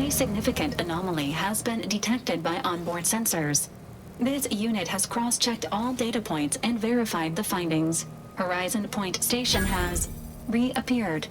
A significant anomaly has been detected by onboard sensors. This unit has cross-checked all data points and verified the findings. Horizon Point Station has reappeared.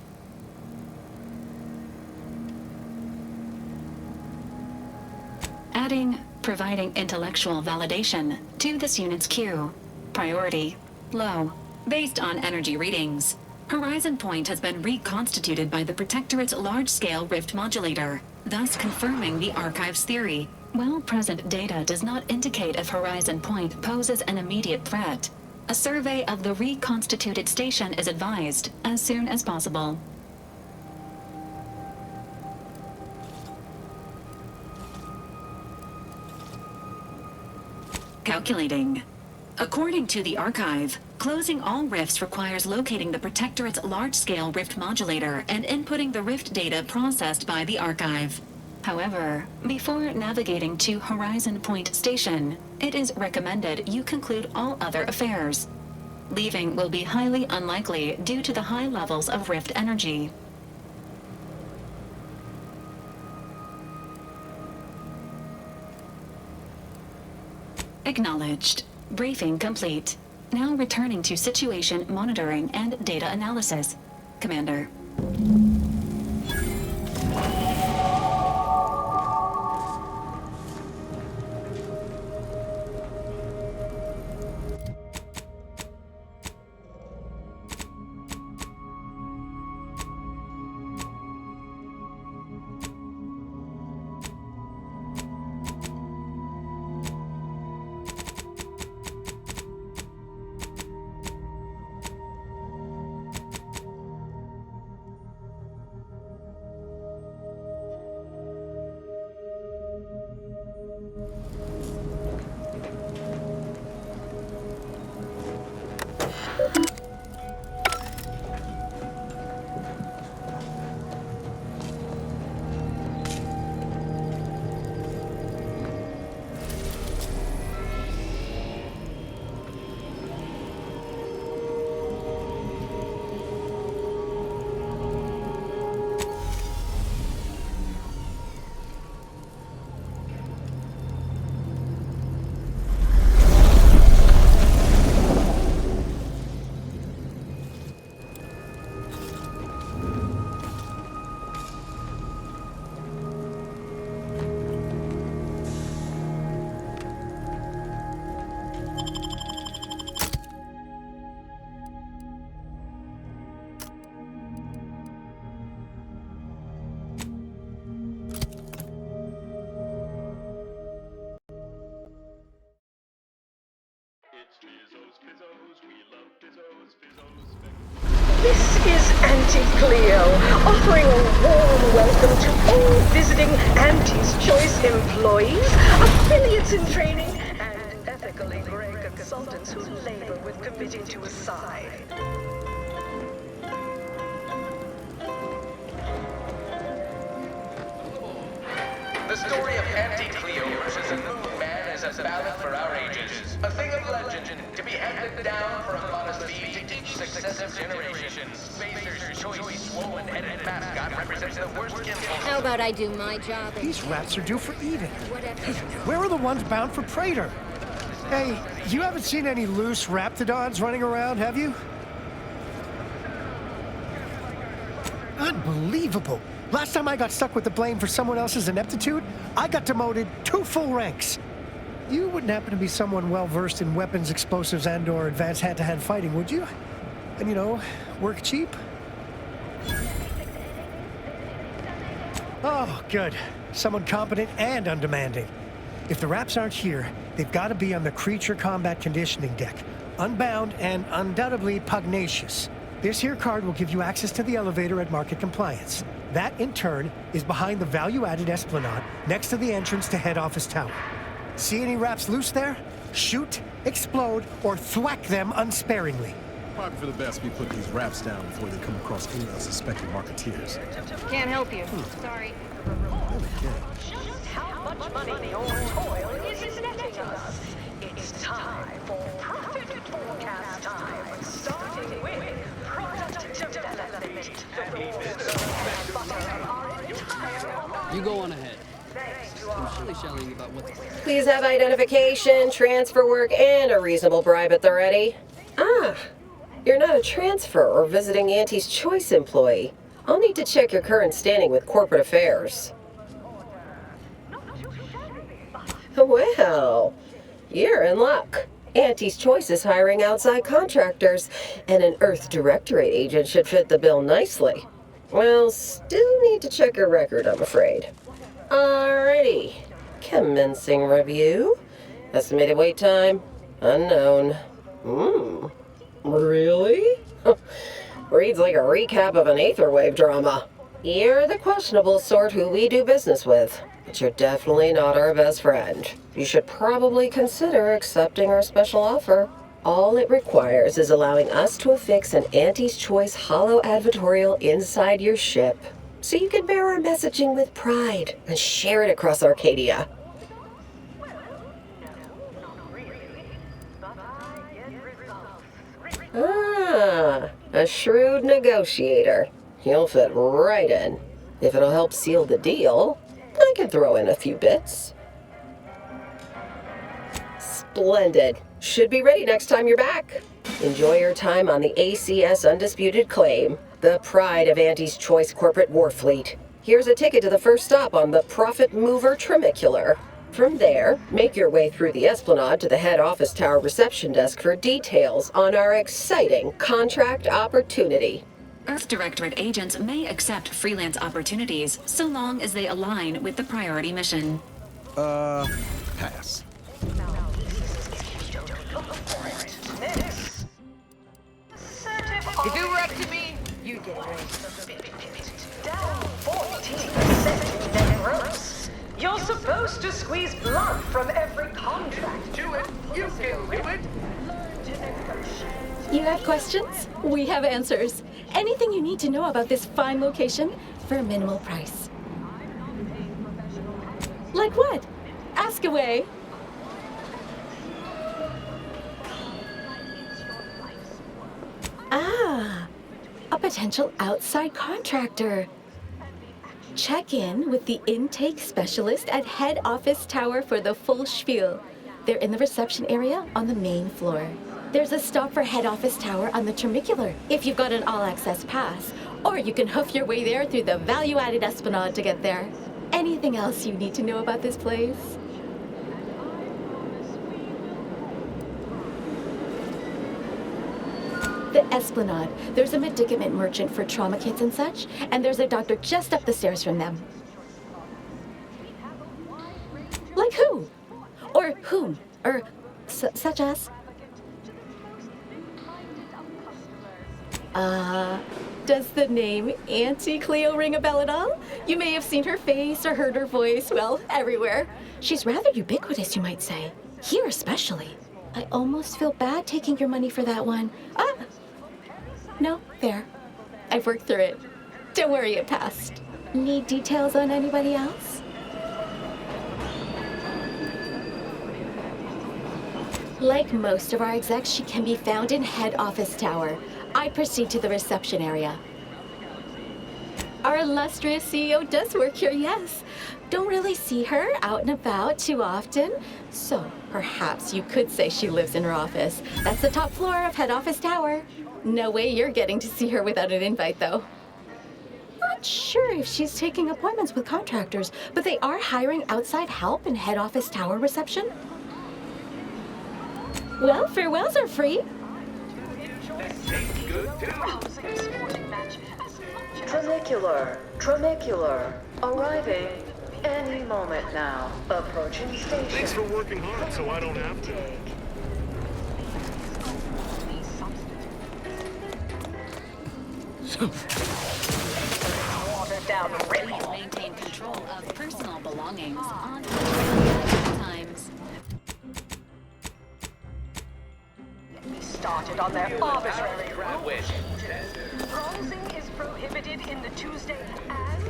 Providing intellectual validation to this unit's queue. Priority low. Based on energy readings, Horizon Point has been reconstituted by the Protectorate's large-scale rift modulator, thus confirming the Archive's theory. While present data does not indicate if Horizon Point poses an immediate threat, a survey of the reconstituted station is advised as soon as possible. Calculating. According to the Archive, closing all rifts requires locating the Protectorate's large-scale rift modulator and inputting the rift data processed by the Archive. However, before navigating to Horizon Point Station, it is recommended you conclude all other affairs. Leaving will be highly unlikely due to the high levels of rift energy. Acknowledged. Briefing complete. Now returning to situation monitoring and data analysis. Commander. This is Auntie Cleo, offering a warm welcome to all visiting Auntie's Choice employees, affiliates in training, and ethically gray consultants who labor with committing to a side. The story of Auntie Cleo versus the Moon Man is a ballad for our ages. A thing of legend to be handed down for a modest fee to each successive generation. Spacer's choice swollen-headed mascot represents the worst impulse. How about I do my job? These rats are due for eating. Whatever. Where are the ones bound for Praetor? Hey, you haven't seen any loose raptidons running around, have you? Unbelievable. Last time I got stuck with the blame for someone else's ineptitude, I got demoted 2 full ranks. You wouldn't happen to be someone well-versed in weapons, explosives, and/or advanced hand-to-hand fighting, would you? And, you know, work cheap? Oh, good. Someone competent and undemanding. If the Raps aren't here, they've got to be on the creature combat conditioning deck. Unbound and undoubtedly pugnacious. This here card will give you access to the elevator at Market Compliance. That, in turn, is behind the value-added esplanade next to the entrance to Head Office Tower. See any Raps loose there? Shoot, explode, or thwack them unsparingly. Probably for the best we put these Raps down before they come across any unsuspecting marketeers. Can't help you. Sorry. Just how much money your toil is netting us. It's time for profit forecast time, starting with product development. The rules of butter our entire You go on ahead. I'm shilly-shallying about what the... Please have identification, transfer work, and a reasonable bribe at the ready. Ah, you're not a transfer or visiting Auntie's Choice employee. I'll need to check your current standing with corporate affairs. Well, you're in luck. Auntie's Choice is hiring outside contractors, and an Earth Directorate agent should fit the bill nicely. Well, still need to check your record, I'm afraid. Alrighty. Commencing review. Estimated wait time? Unknown. Really? Reads like a recap of an Aetherwave drama. You're the questionable sort who we do business with, but you're definitely not our best friend. You should probably consider accepting our special offer. All it requires is allowing us to affix an Auntie's Choice holo advertorial inside your ship, so you can bear our messaging with pride and share it across Arcadia. Ah, a shrewd negotiator. You'll fit right in. If it'll help seal the deal, I can throw in a few bits. Splendid. Should be ready next time you're back. Enjoy your time on the ACS Undisputed claim, the pride of Auntie's Choice corporate war fleet. Here's a ticket to the first stop on the Profit Mover Trimicular. From there, make your way through the Esplanade to the head office tower reception desk for details on our exciting contract opportunity. Earth Directorate agents may accept freelance opportunities so long as they align with the priority mission. Pass. If it were up to me, you'd get it. Down 14% in net gross. You're supposed to squeeze blood from every contract. Do it. You can do it. Learn to negotiate. You have questions? We have answers. Anything you need to know about this fine location for a minimal price. Like what? Ask away. Ah, a potential outside contractor. Check in with the intake specialist at head office tower for the full spiel. They're in the reception area on the main floor. There's a stop for head office tower on the Trimicular if you've got an all-access pass, or you can hoof your way there through the value-added Esplanade to get there. Anything else you need to know about this place? The Esplanade. There's a medicament merchant for trauma kits and such, and there's a doctor just up the stairs from them. Like who? Or whom? Or such as? Does the name Auntie Cleo ring a bell at all? You may have seen her face or heard her voice, well, everywhere. She's rather ubiquitous, you might say. Here especially. I almost feel bad taking your money for that one. No, fair. I've worked through it. Don't worry, it passed. Need details on anybody else? Like most of our execs, she can be found in head office tower. I proceed to the reception area. Our illustrious CEO does work here, yes. Don't really see her out and about too often. So perhaps you could say she lives in her office. That's the top floor of head office tower. No way you're getting to see her without an invite, though. Not sure if she's taking appointments with contractors, but they are hiring outside help in head office tower reception. Well, farewells are free. Trimicular, arriving any moment now. Approaching station. Thanks for working hard so I don't have to. Watered down Please maintain control of personal belongings on times. started on their arbitrary rules. Bronzing is prohibited in the Tuesday and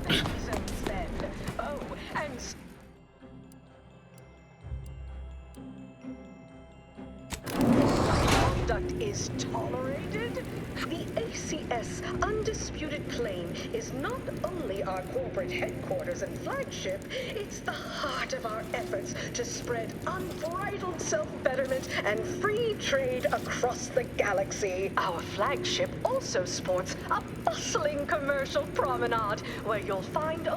Thursday. Oh, and conduct is tolerated? The ACS Undisputed claim is not only our corporate headquarters and flagship, it's the heart of our efforts to spread unbridled self-betterment and free trade across the galaxy. Our flagship also sports a bustling commercial promenade where you'll find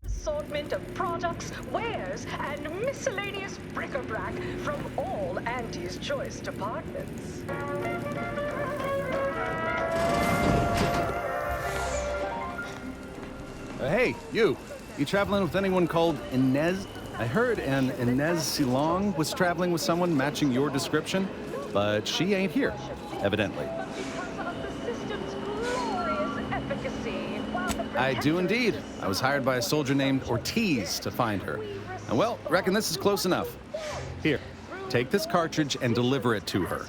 assortment of products, wares, and miscellaneous bric-a-brac from all Auntie's choice departments. Hey, you traveling with anyone called Inez? I heard an Inez Silong was traveling with someone matching your description, but she ain't here, evidently. I do indeed. I was hired by a soldier named Ortiz to find her. And well, reckon this is close enough. Here, take this cartridge and deliver it to her.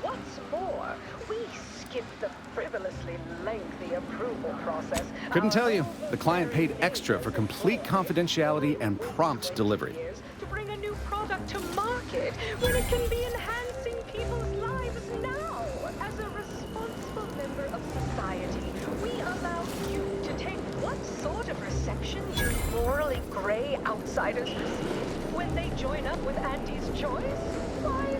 What's more, we skipped the frivolously lengthy approval process. Couldn't tell you. The client paid extra for complete confidentiality and prompt delivery. To bring a new product to market when it can be enhancing people's lives now. As a responsible member of society, we allow you to take what sort of reception do morally gray outsiders receive when they join up with Auntie's choice? Why?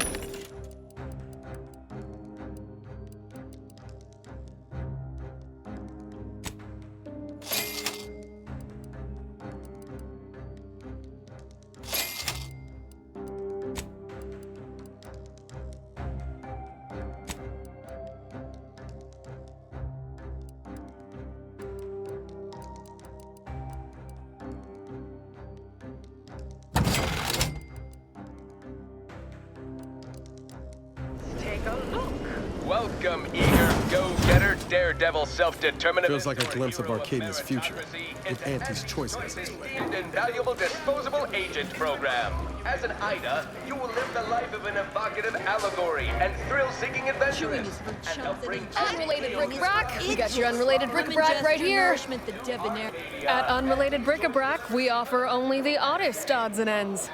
Welcome, eager, go-getter, daredevil, self-determinate. Feels like a glimpse of Arcadia's future, with Auntie's choice as its way. Esteemed and valuable disposable agent program. As an Ida, you will live the life of an evocative allegory and thrill-seeking adventurist. And help bring Unrelated bric-a-brac? We got your unrelated bric-a-brac right here. At Unrelated Bric-a-brac, we offer only the oddest odds and ends.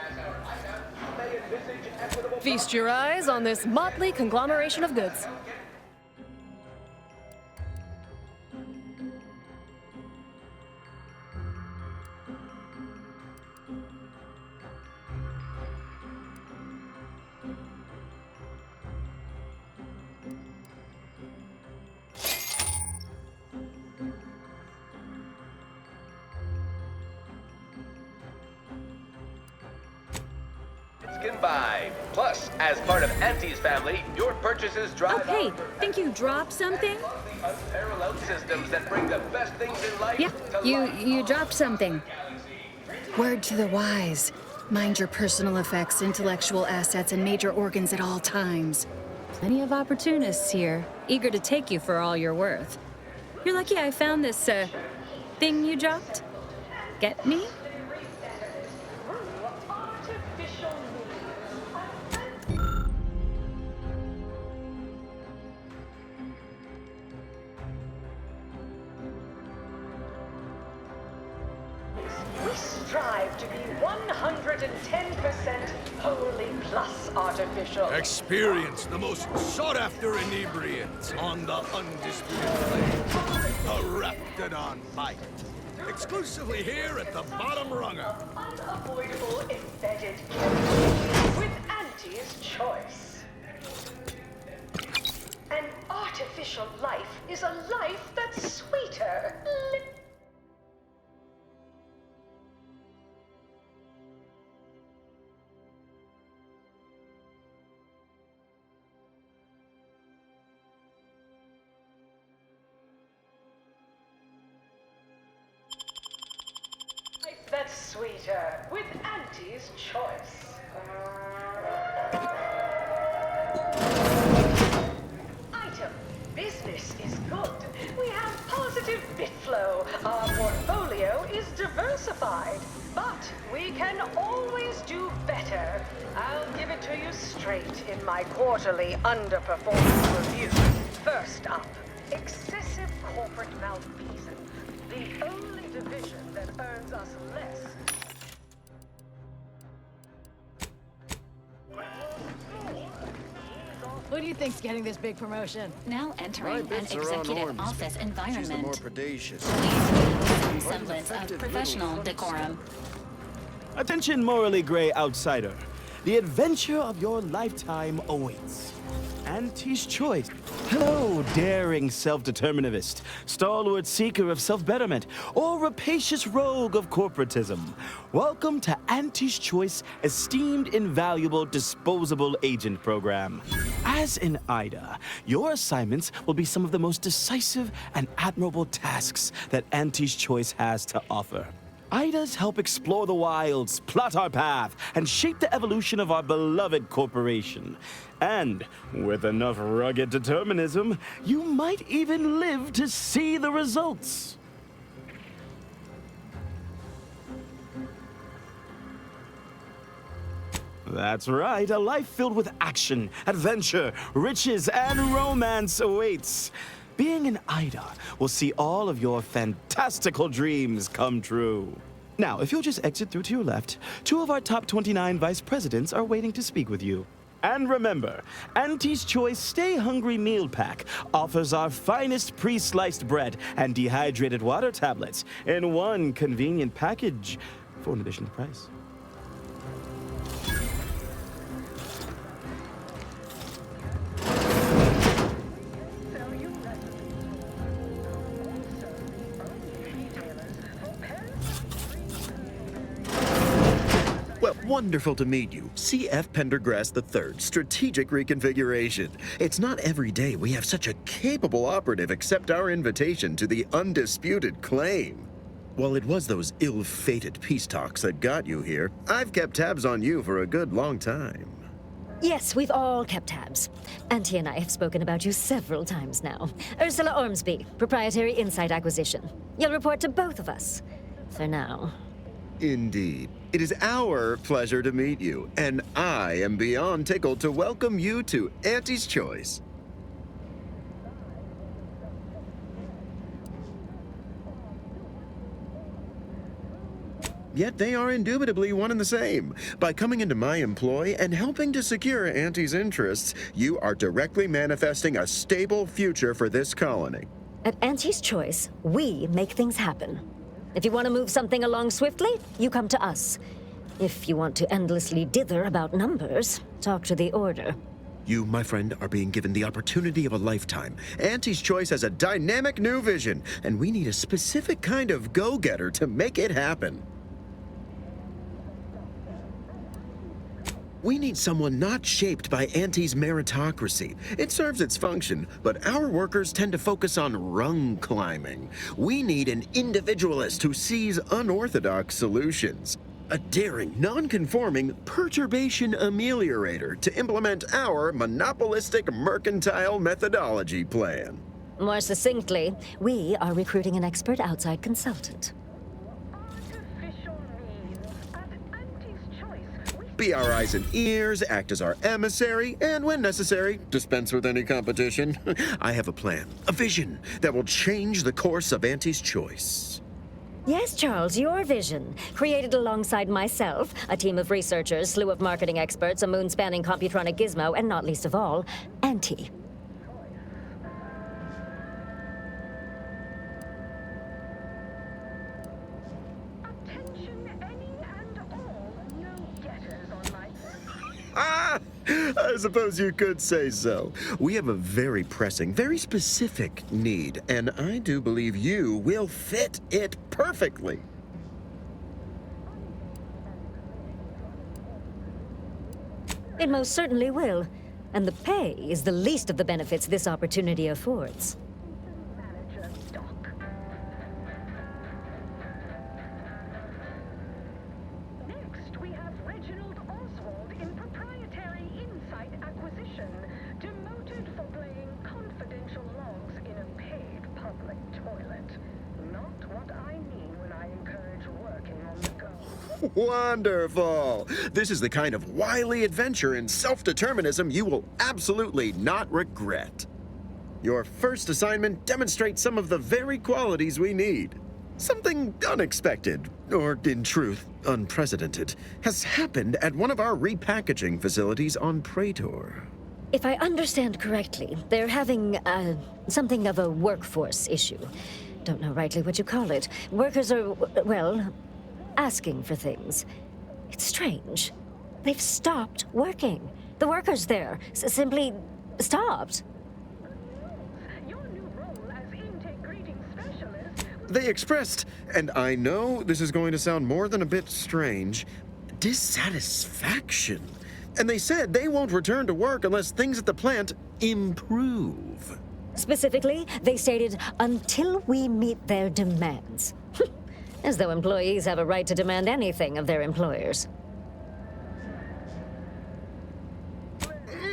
Feast your eyes on this motley conglomeration of goods. can buy. Plus, as part of Auntie's family, your purchases drive. Oh, hey, think you dropped something? Unparalleled systems that bring the best things in life. Yeah, you dropped something. Word to the wise. Mind your personal effects, intellectual assets, and major organs at all times. Plenty of opportunists here, eager to take you for all you're worth. You're lucky I found this, thing you dropped. Get me? We strive to be 110% wholly plus artificial. Experience the most sought-after inebriants on the Undisputed Plane. A Raptidon Bite. Exclusively here at the bottom runger. Unavoidable embedded chemistry with Auntie's choice. An artificial life is a life that's sweeter. That's sweeter with Auntie's choice. Item. Business is good. We have positive bit flow. Our portfolio is diversified. But we can always do better. I'll give it to you straight in my quarterly underperformance review. First up, excessive corporate malfeasance. The only division that earns us less. Who do you think's getting this big promotion? Now entering an executive office environment. She's the more predacious. Some semblance of professional decorum. Attention, morally gray outsider. The adventure of your lifetime awaits. Auntie's Choice. Hello, daring self-determinivist, stalwart seeker of self-betterment, or rapacious rogue of corporatism. Welcome to Auntie's Choice Esteemed Invaluable Disposable Agent Program. As in Ida, your assignments will be some of the most decisive and admirable tasks that Auntie's Choice has to offer. Idas help explore the wilds, plot our path, and shape the evolution of our beloved corporation. And with enough rugged determinism, you might even live to see the results. That's right, a life filled with action, adventure, riches, and romance awaits. Being an Ida will see all of your fantastical dreams come true. Now, if you'll just exit through to your left, 2 of our top 29 vice presidents are waiting to speak with you. And remember, Auntie's Choice Stay Hungry Meal Pack offers our finest pre-sliced bread and dehydrated water tablets in one convenient package for an additional price. Well, wonderful to meet you. C.F. Pendergrass III, Strategic Reconfiguration. It's not every day we have such a capable operative accept our invitation to the Undisputed claim. While it was those ill-fated peace talks that got you here, I've kept tabs on you for a good long time. Yes, we've all kept tabs. Auntie and I have spoken about you several times now. Ursula Ormsby, Proprietary Insight Acquisition. You'll report to both of us. For now. Indeed. It is our pleasure to meet you, and I am beyond tickled to welcome you to Auntie's Choice. Yet they are indubitably one and the same. By coming into my employ and helping to secure Auntie's interests, you are directly manifesting a stable future for this colony. At Auntie's Choice, we make things happen. If you want to move something along swiftly, you come to us. If you want to endlessly dither about numbers, talk to the Order. You, my friend, are being given the opportunity of a lifetime. Auntie's Choice has a dynamic new vision, and we need a specific kind of go-getter to make it happen. We need someone not shaped by Auntie's meritocracy. It serves its function, but our workers tend to focus on rung climbing. We need an individualist who sees unorthodox solutions. A daring, non-conforming perturbation ameliorator to implement our monopolistic mercantile methodology plan. More succinctly, we are recruiting an expert outside consultant. Be our eyes and ears, act as our emissary, and when necessary, dispense with any competition. I have a plan, a vision that will change the course of Auntie's Choice. Yes, Charles, your vision. Created alongside myself, a team of researchers, slew of marketing experts, a moon-spanning computronic gizmo, and not least of all, Auntie. I suppose you could say so. We have a very pressing, very specific need, and I do believe you will fit it perfectly. It most certainly will. And the pay is the least of the benefits this opportunity affords. Wonderful! This is the kind of wily adventure and self-determinism you will absolutely not regret. Your first assignment demonstrates some of the very qualities we need. Something unexpected, or in truth, unprecedented, has happened at one of our repackaging facilities on Praetor. If I understand correctly, they're having, something of a workforce issue. Don't know rightly what you call it. Workers are, well, asking for things. It's strange. They've stopped working. The workers there simply stopped. They expressed, and I know this is going to sound more than a bit strange, dissatisfaction. And they said they won't return to work unless things at the plant improve. Specifically, they stated, until we meet their demands. As though employees have a right to demand anything of their employers.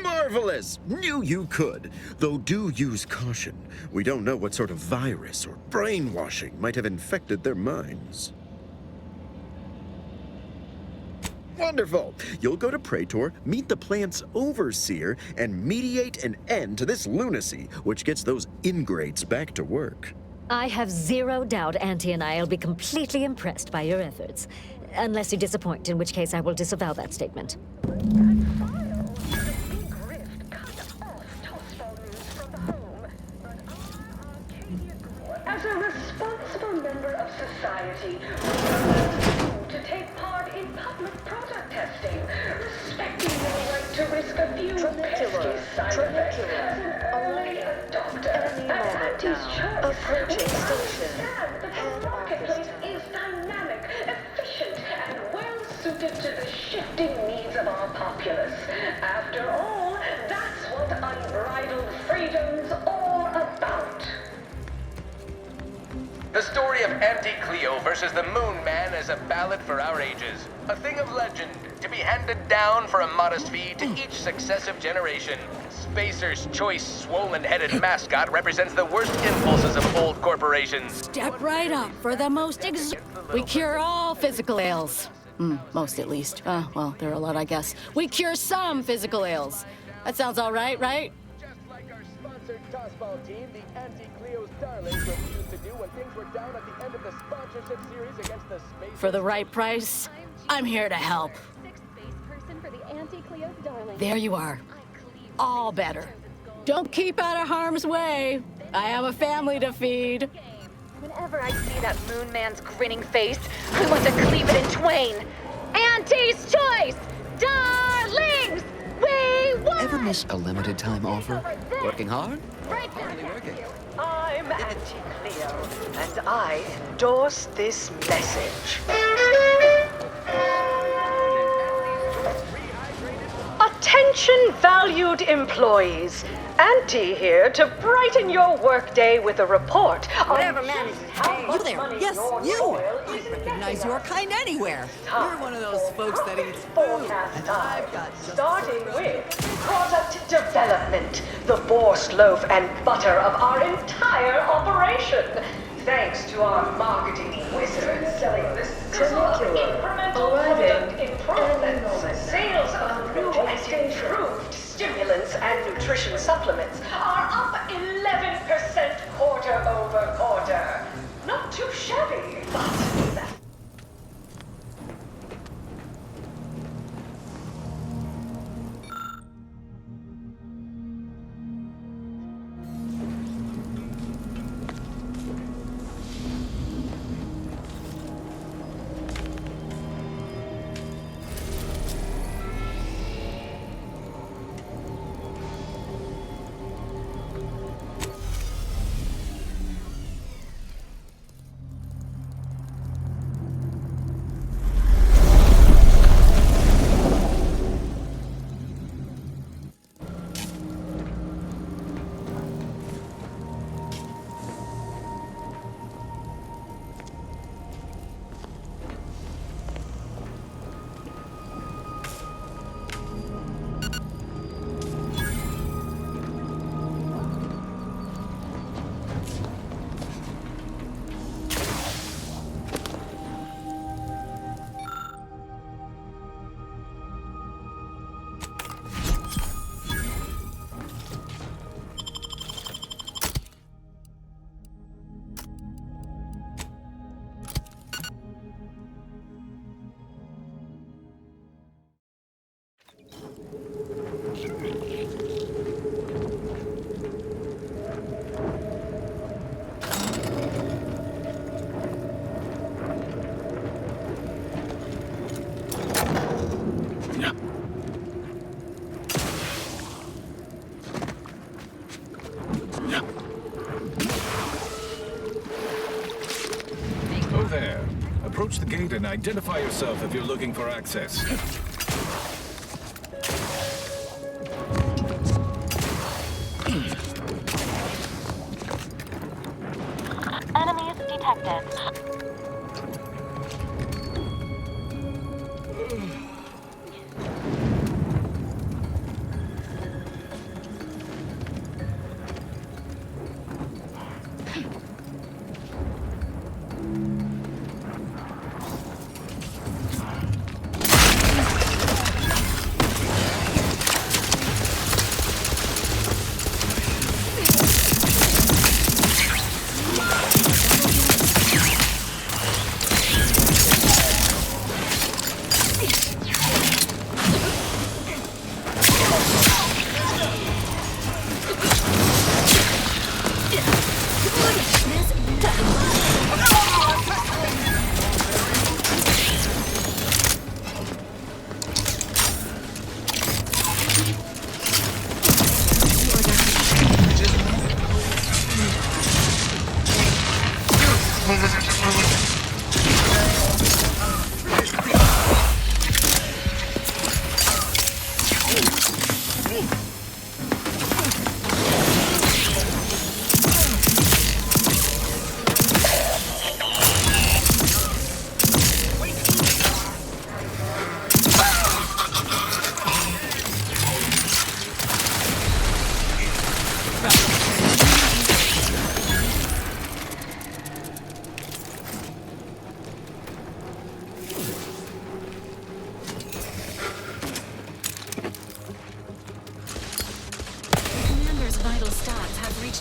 Marvelous! Knew you could. Though do use caution. We don't know what sort of virus or brainwashing might have infected their minds. Wonderful! You'll go to Praetor, meet the plant's overseer, and mediate an end to this lunacy, which gets those ingrates back to work. I have zero doubt Auntie and I will be completely impressed by your efforts. Unless you disappoint, in which case I will disavow that statement. As a responsible member of society, we to take part in public product testing, respecting your right to risk a few pesky side effects as an early adopter. At Auntie's choice, approaching station. The marketplace is dynamic, efficient, and well-suited to the shifting needs of our populace. After all, that's what unbridled freedom's all about. The story of Auntie Cleo versus the Moon Man is a ballad for our ages. A thing of legend, to be handed down for a modest fee to each successive generation. Spacer's choice swollen-headed mascot represents the worst impulses of old corporations. Step right up for the most We cure all physical ails. Most at least. Well, there are a lot, I guess. We cure some physical ails. That sounds all right, right? Just like our sponsored tossball team, the Auntie Cleo's Darlings refused to do when things were down at the end of the sponsorship series against the Space. For the right price, I'm here to help. There you are. All better. Don't keep out of harm's way. I have a family to feed. Whenever I see that Moon Man's grinning face, I want to cleave it in twain. Auntie's choice! Darlings! We won! Ever miss a limited time offer? Working hard? Hardly working. I'm Auntie Cleo, and I endorse this message. Attention valued employees. Auntie here to brighten your workday with a report Whatever manages to pay. You there? Yes, you! I recognize your kind anywhere. You're one of those folks that eats food, and I've got just starting with product development, the borscht loaf and butter of our entire operation. Thanks to our marketing wizards selling this sizzle of incremental product improvements, sales of new and improved stimulants and nutrition supplements are up 11% quarter over quarter. Not too shabby, but that. gate and identify yourself if you're looking for access. Enemies detected.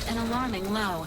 An alarming low.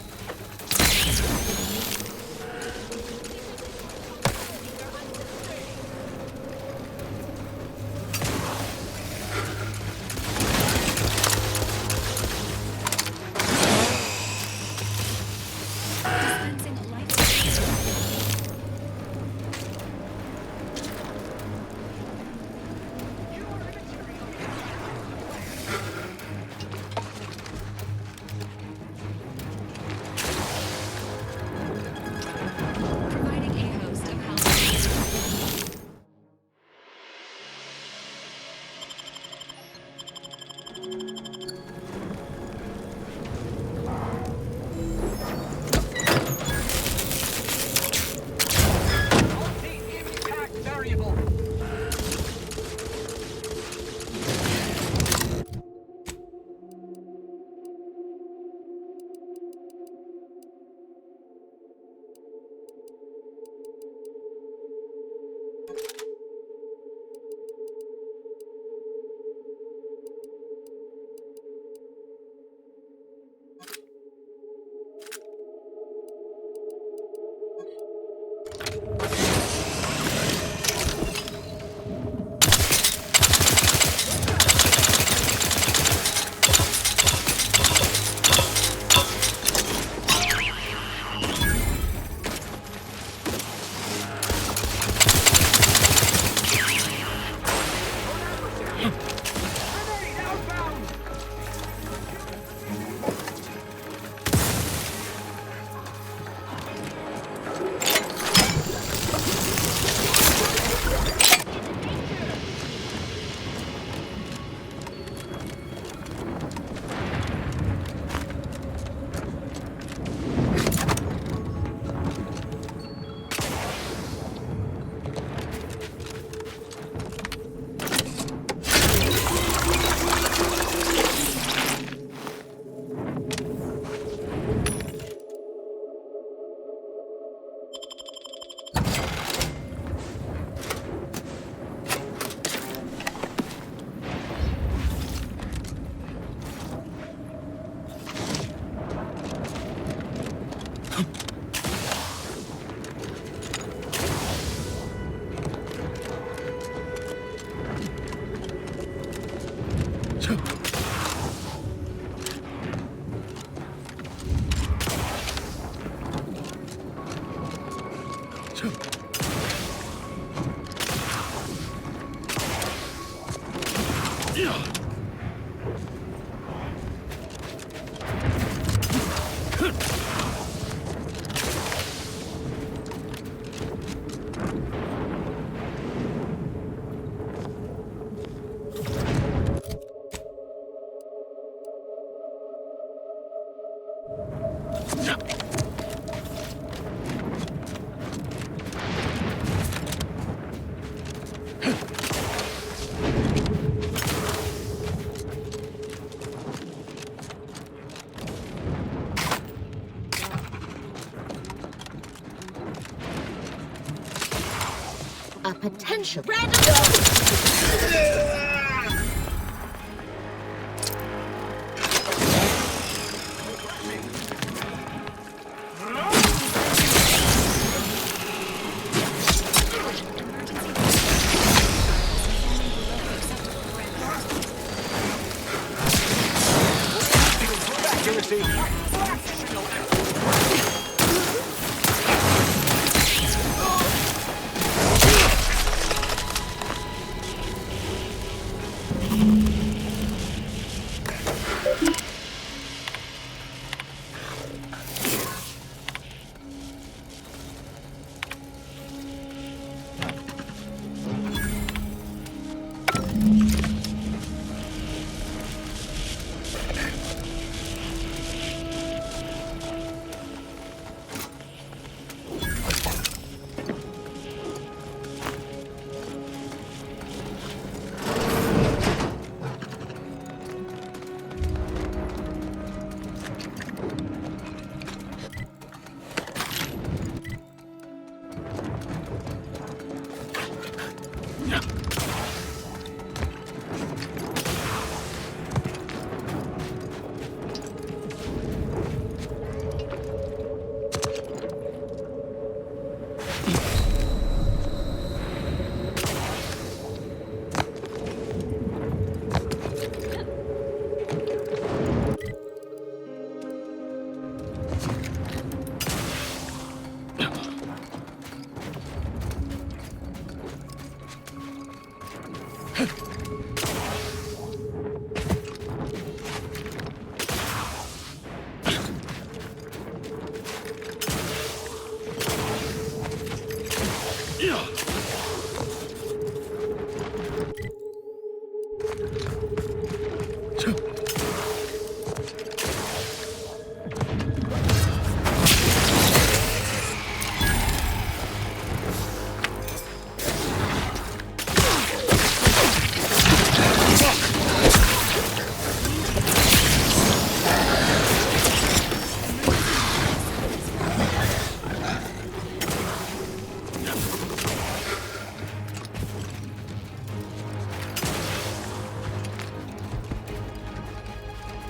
a potential.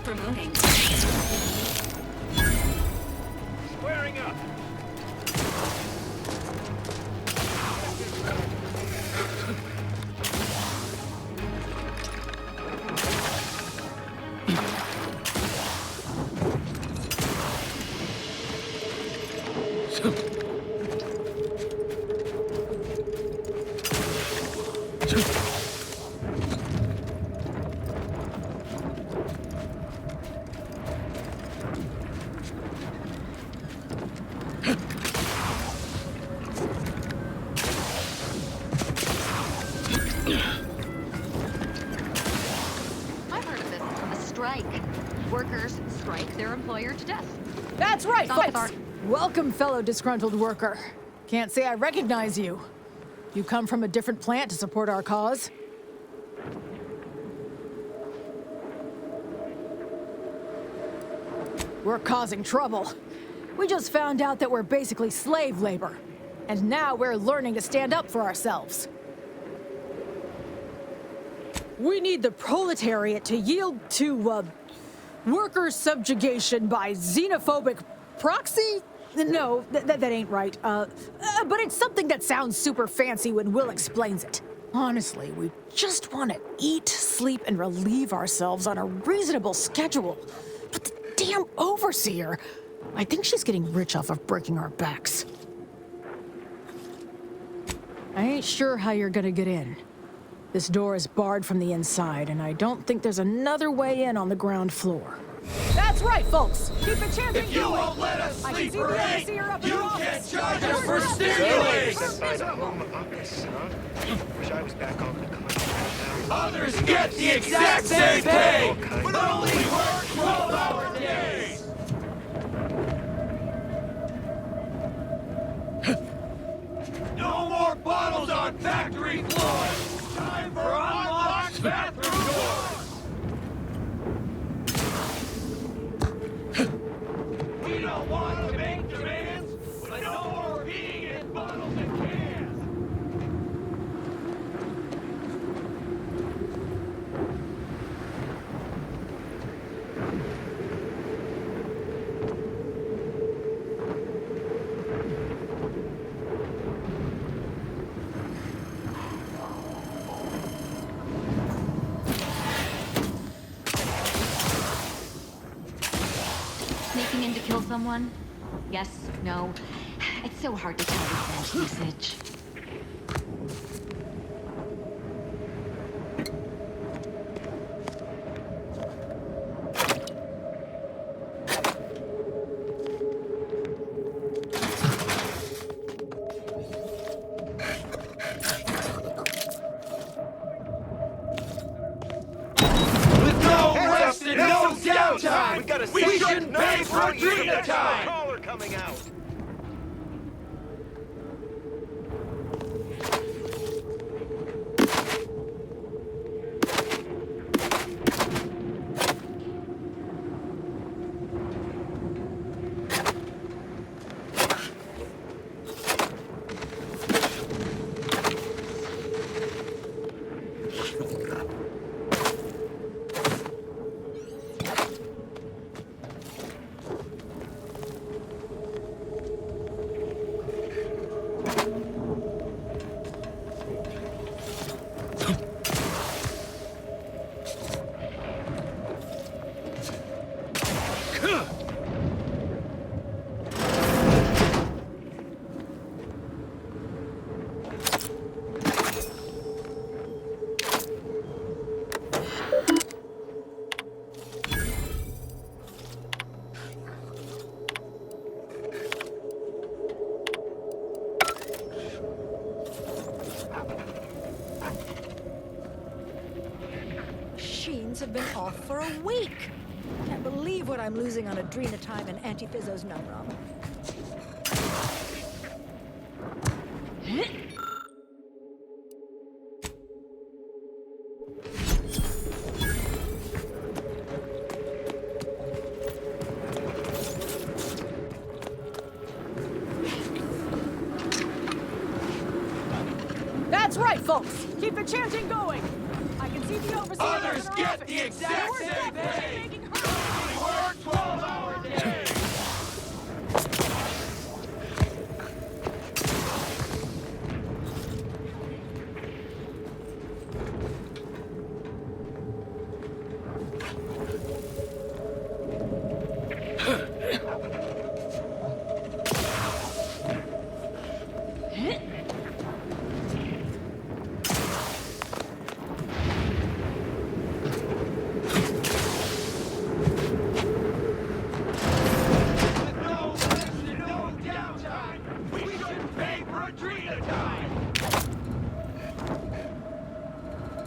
Promoting. Squaring up. I've heard of this. A strike. Workers strike their employer to death. That's right, Stop folks. Welcome, fellow disgruntled worker. Can't say I recognize you. You come from a different plant to support our cause? We're causing trouble. We just found out that we're basically slave labor. And now we're learning to stand up for ourselves. We need the proletariat to yield to, worker subjugation by xenophobic proxy? No, that ain't right. But it's something that sounds super fancy when Will explains it. Honestly, we just want to eat, sleep, and relieve ourselves on a reasonable schedule. But the damn overseer, I think she's getting rich off of breaking our backs. I ain't sure how you're gonna get in. This door is barred from the inside, and I don't think there's another way in on the ground floor. That's right, folks! Keep it chanting! If you won't let us sleep or eat, you can't charge us for stimulating! Wish I was back on the continent now. Others get the exact same pay, but only work 12-hour days! No more bottles on factory floors! Time for unlocked bathroom doors! We don't want to make demands, but no more being in bottles and cans! kill someone? Yes? No? It's so hard to tell with vent usage. Time. We got a session pay for a dream time. Caller coming out. Have been off for a week. Can't believe what I'm losing on adrenatime and anti-physos num-rum. That's right, folks. Keep the chanting going. I can see the overseer. Others get the exact same pay. We work 12-hour days.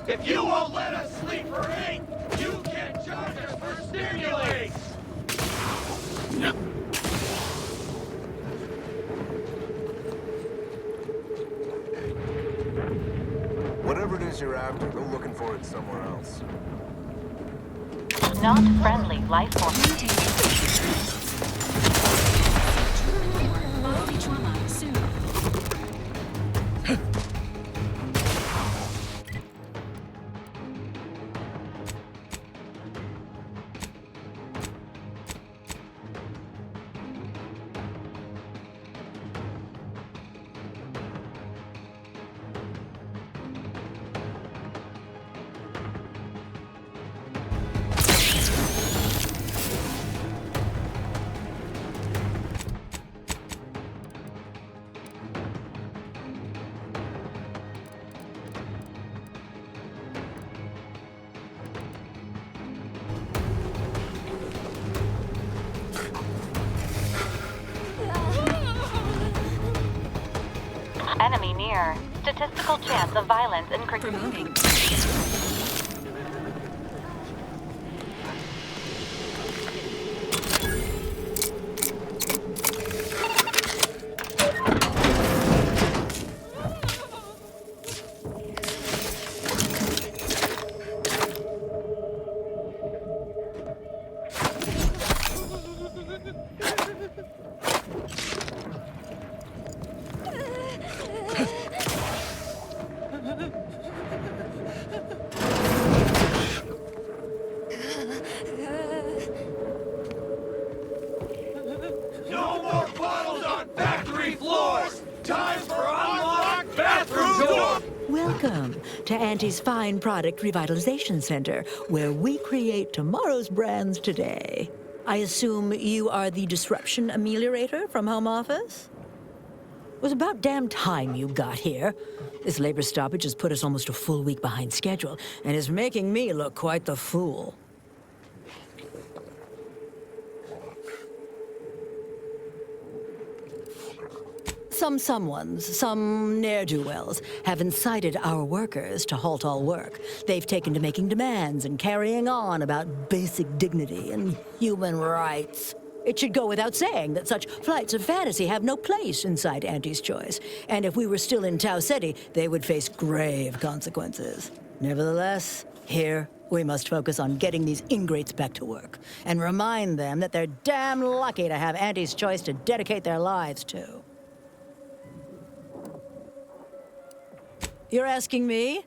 If you won't let us sleep for 8, you can charge us for stimulates! No. Whatever it is you're after, go looking for it somewhere else. Not friendly life form. Bodily trauma soon. Enemy near. Statistical chance of violence increasing. Promoting. No more bottles on factory floors! Time for unlocked bathroom door! Welcome to Auntie's Fine Product Revitalization Center, where we create tomorrow's brands today. I assume you are the disruption ameliorator from home office? It was about damn time you got here. This labor stoppage has put us almost a full week behind schedule, and is making me look quite the fool. Some ne'er-do-wells, have incited our workers to halt all work. They've taken to making demands and carrying on about basic dignity and human rights. It should go without saying that such flights of fantasy have no place inside Auntie's Choice. And if we were still in Tau Ceti, they would face grave consequences. Nevertheless, here we must focus on getting these ingrates back to work and remind them that they're damn lucky to have Auntie's Choice to dedicate their lives to. You're asking me?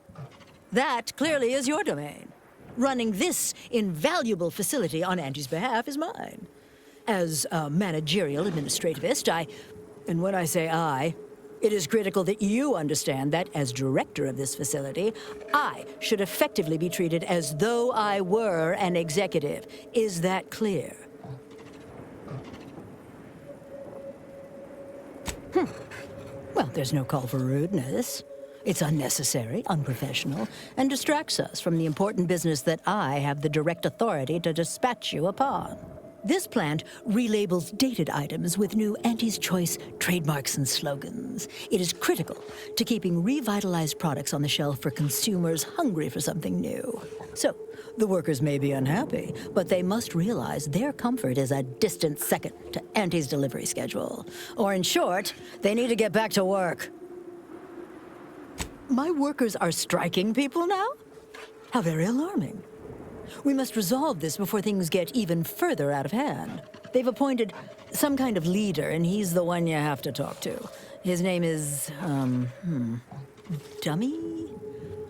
That clearly is your domain. Running this invaluable facility on Auntie's behalf is mine. As a managerial administrativist, and when I say I, it is critical that you understand that as director of this facility, I should effectively be treated as though I were an executive. Is that clear? Well, there's no call for rudeness. It's unnecessary, unprofessional, and distracts us from the important business that I have the direct authority to dispatch you upon. This plant relabels dated items with new Auntie's Choice trademarks and slogans. It is critical to keeping revitalized products on the shelf for consumers hungry for something new. So, the workers may be unhappy, but they must realize their comfort is a distant second to Auntie's delivery schedule. Or in short, they need to get back to work. My workers are striking people now? How very alarming. We must resolve this before things get even further out of hand. They've appointed some kind of leader, and he's the one you have to talk to. His name is, Dummy?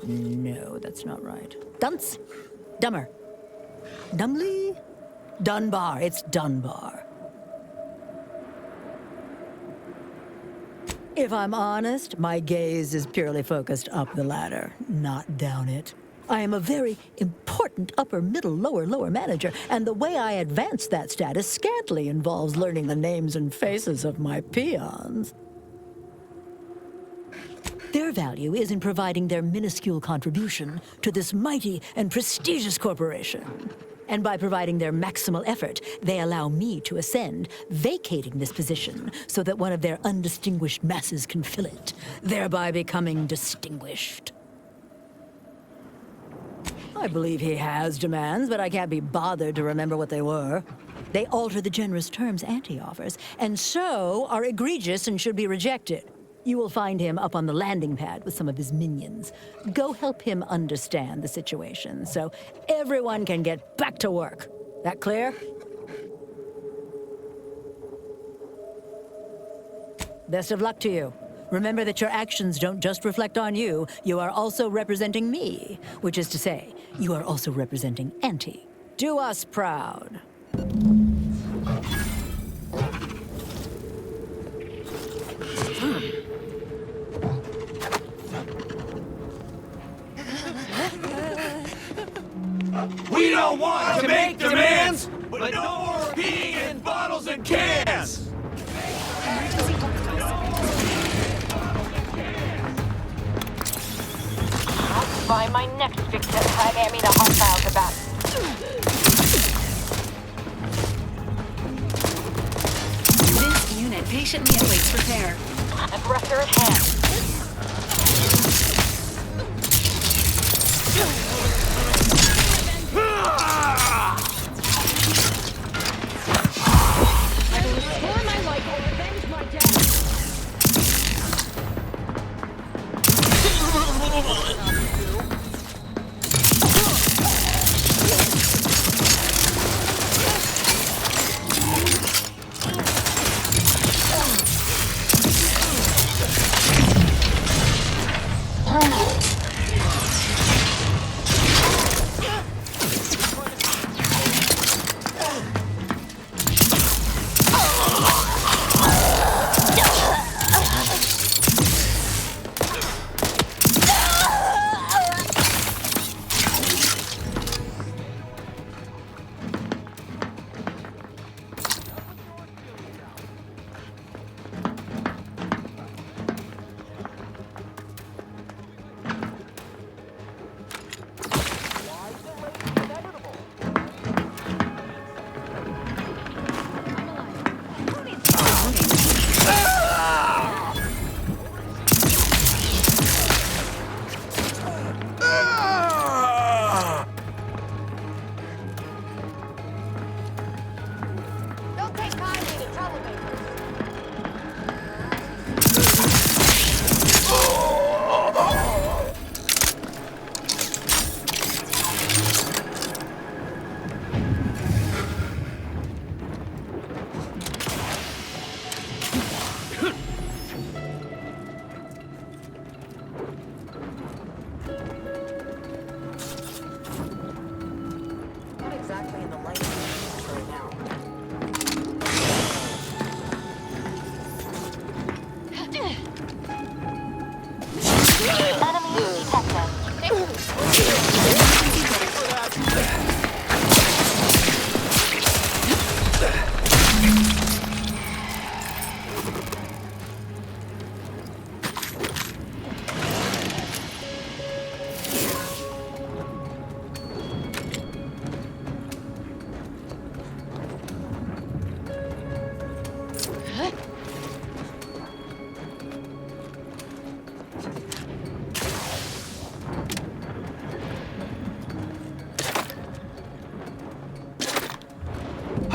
No, that's not right. Dunce? Dummer. Dumbly? Dunbar. It's Dunbar. If I'm honest, my gaze is purely focused up the ladder, not down it. I am a very important upper, middle, lower manager, and the way I advance that status scantily involves learning the names and faces of my peons. Their value is in providing their minuscule contribution to this mighty and prestigious corporation. And by providing their maximal effort, they allow me to ascend, vacating this position so that one of their undistinguished masses can fill it, thereby becoming distinguished. I believe he has demands, but I can't be bothered to remember what they were. They alter the generous terms Auntie offers, and so are egregious and should be rejected. You will find him up on the landing pad with some of his minions. Go help him understand the situation so everyone can get back to work. That clear? Best of luck to you. Remember that your actions don't just reflect on you, you are also representing me, which is to say, you are also representing Auntie. Do us proud. We don't want to make demands, but no more peeing in bottles and cans! I'll buy my next victim had me the hostile about. This unit patiently awaits repair. Aggressor at hand.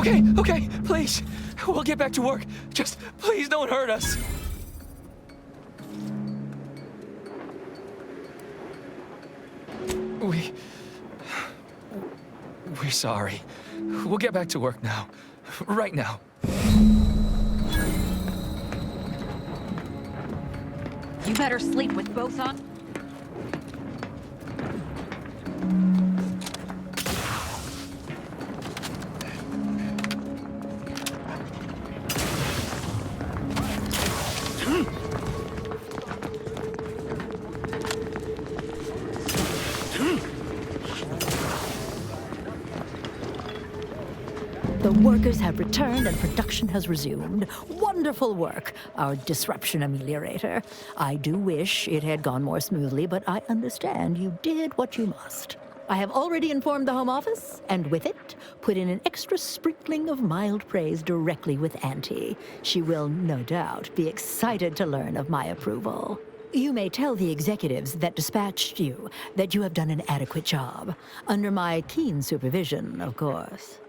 Okay, please. We'll get back to work. Just please don't hurt us. We're sorry. We'll get back to work now. Right now. You better sleep with both on. The workers have returned and production has resumed. Wonderful work, our disruption ameliorator. I do wish it had gone more smoothly, but I understand you did what you must. I have already informed the Home Office, and with it, put in an extra sprinkling of mild praise directly with Auntie. She will, no doubt, be excited to learn of my approval. You may tell the executives that dispatched you that you have done an adequate job. Under my keen supervision, of course.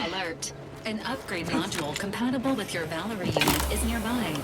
Alert. An upgrade module compatible with your Valerie unit is nearby.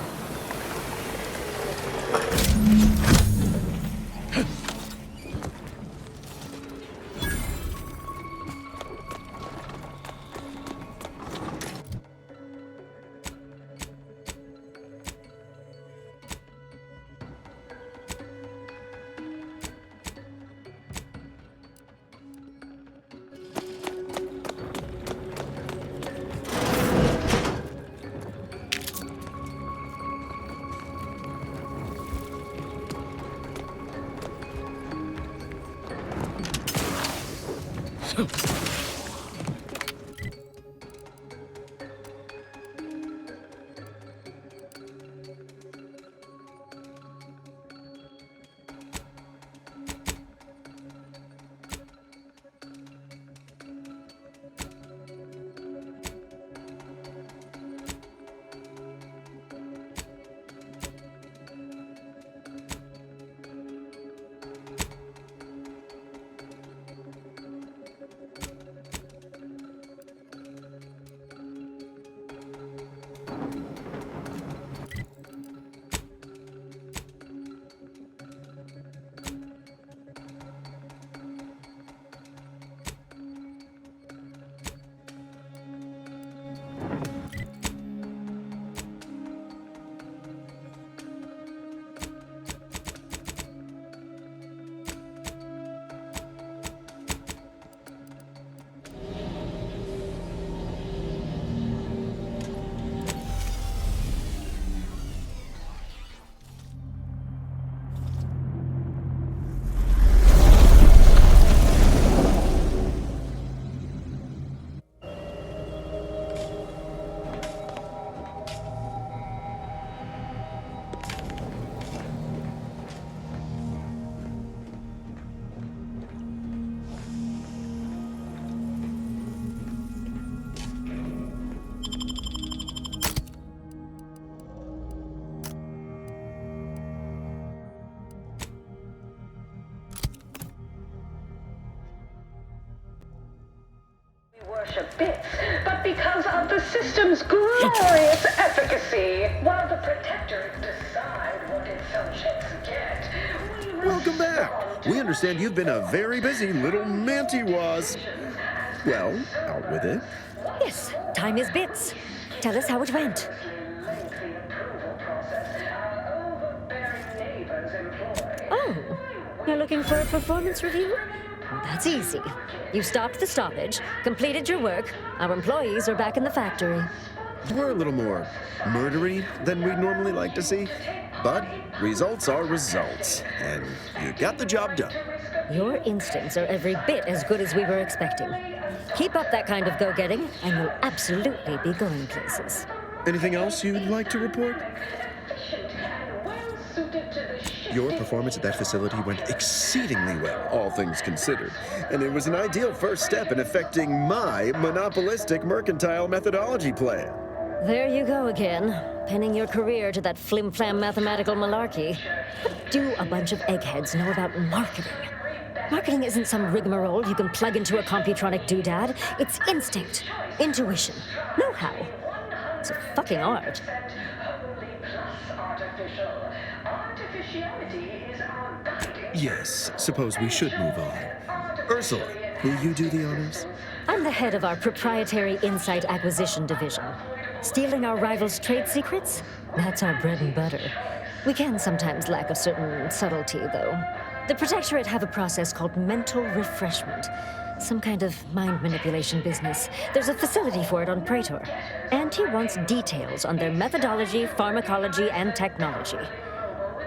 bits, but because of the system's glorious efficacy. While the Protectorate decide what its subjects get, Welcome back. We understand you've been a very busy little mantiwas. Well, out with it. Yes, time is bits. Tell us how it went. Oh, you're looking for a performance review? Well, that's easy. You stopped the stoppage, completed your work. Our employees are back in the factory. We're a little more murdery than we normally like to see, but results are results, and you got the job done. Your instincts are every bit as good as we were expecting. Keep up that kind of go-getting, and you'll absolutely be going places. Anything else you'd like to report? Your performance at that facility went exceedingly well, all things considered. And it was an ideal first step in effecting my monopolistic mercantile methodology plan. There you go again, pinning your career to that flim-flam mathematical malarkey. What do a bunch of eggheads know about marketing? Marketing isn't some rigmarole you can plug into a computronic doodad. It's instinct, intuition, know-how. It's a fucking art. Yes, suppose we should move on. Ursula, will you do the honors? I'm the head of our proprietary insight acquisition division. Stealing our rivals' trade secrets? That's our bread and butter. We can sometimes lack a certain subtlety, though. The Protectorate have a process called mental refreshment. Some kind of mind manipulation business. There's a facility for it on Praetor. Auntie wants details on their methodology, pharmacology, and technology.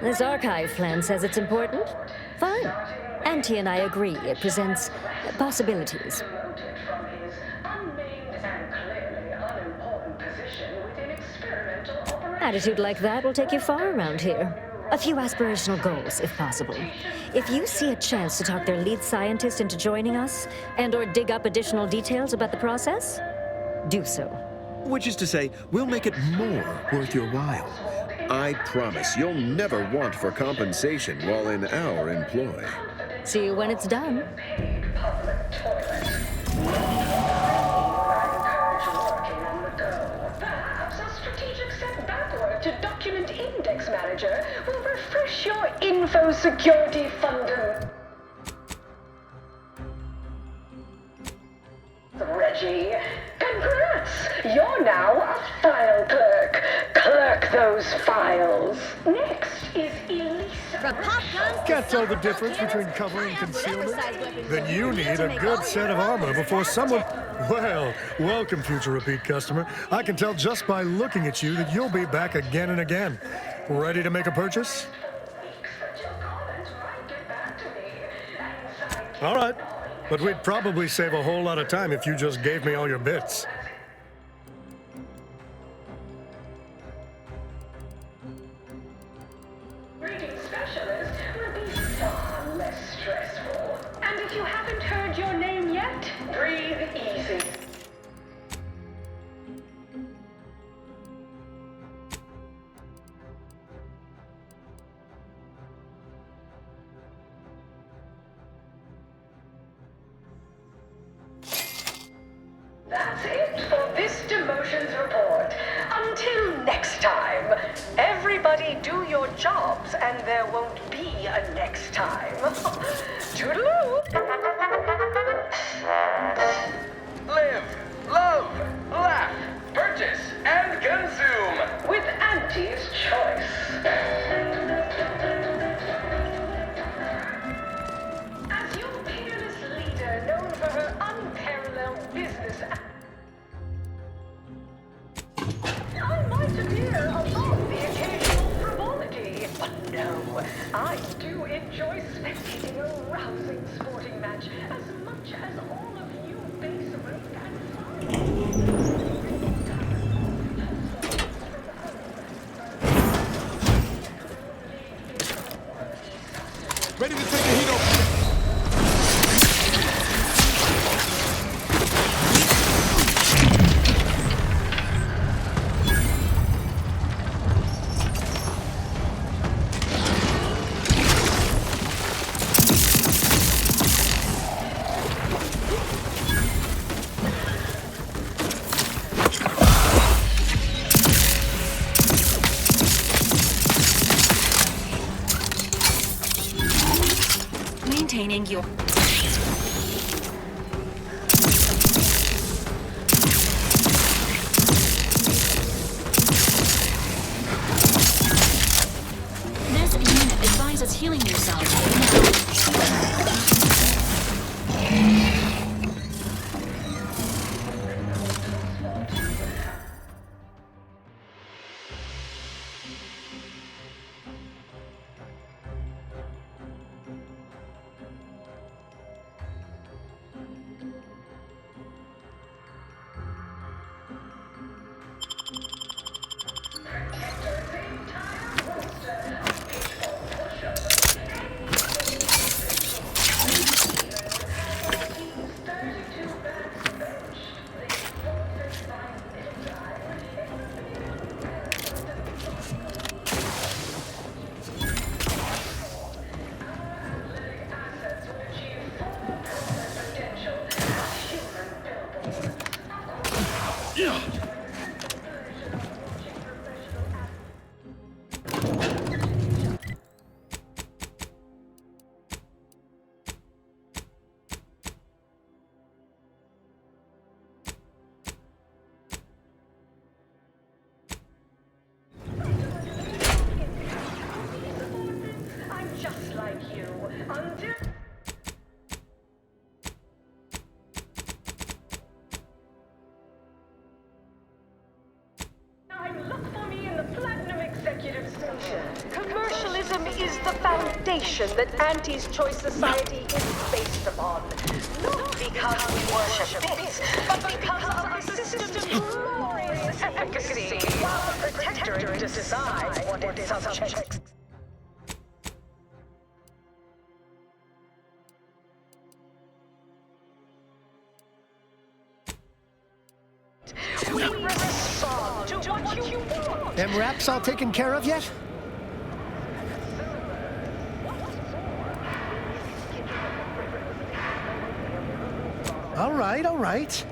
This archive plan says it's important. Fine. Auntie and I agree it presents possibilities. Attitude like that will take you far around here. A few aspirational goals, if possible. If you see a chance to talk their lead scientist into joining us, and/or dig up additional details about the process, do so. Which is to say, we'll make it more worth your while. I promise you'll never want for compensation while in our employ. See you when it's done. To document index manager will refresh your info security funding. Reggie, congrats! You're now a file clerk. Clerk those files. Next is Elisa. Can't tell the difference between cover and concealment? Then you need a good set of armor before someone... Well, welcome, future repeat customer. I can tell just by looking at you that you'll be back again and again. Ready to make a purchase? All right, but we'd probably save a whole lot of time if you just gave me all your bits. Reading specialist will be far less stressful. And if you haven't heard your name yet, breathe easy. That's it for this demotions report. Until next time, everybody do your jobs and there won't be a next time. Toodaloo! Live, love, laugh, purchase, and consume with Auntie's choice. As your peerless leader, known for her unparalleled business, I might appear above the occasional frivolity, but no, I do enjoy spectating a rousing sporting match as much as all of you base road and Ready to take the heat off. maintaining your... This unit advises healing yourself now. Commercialism is the foundation that Auntie's Choice Society is based upon. Not because we worship bits, but because of our system's glorious efficacy, while the Protectorate decides what its subjects. We respond to what you want. Them wraps all taken care of yet? All right.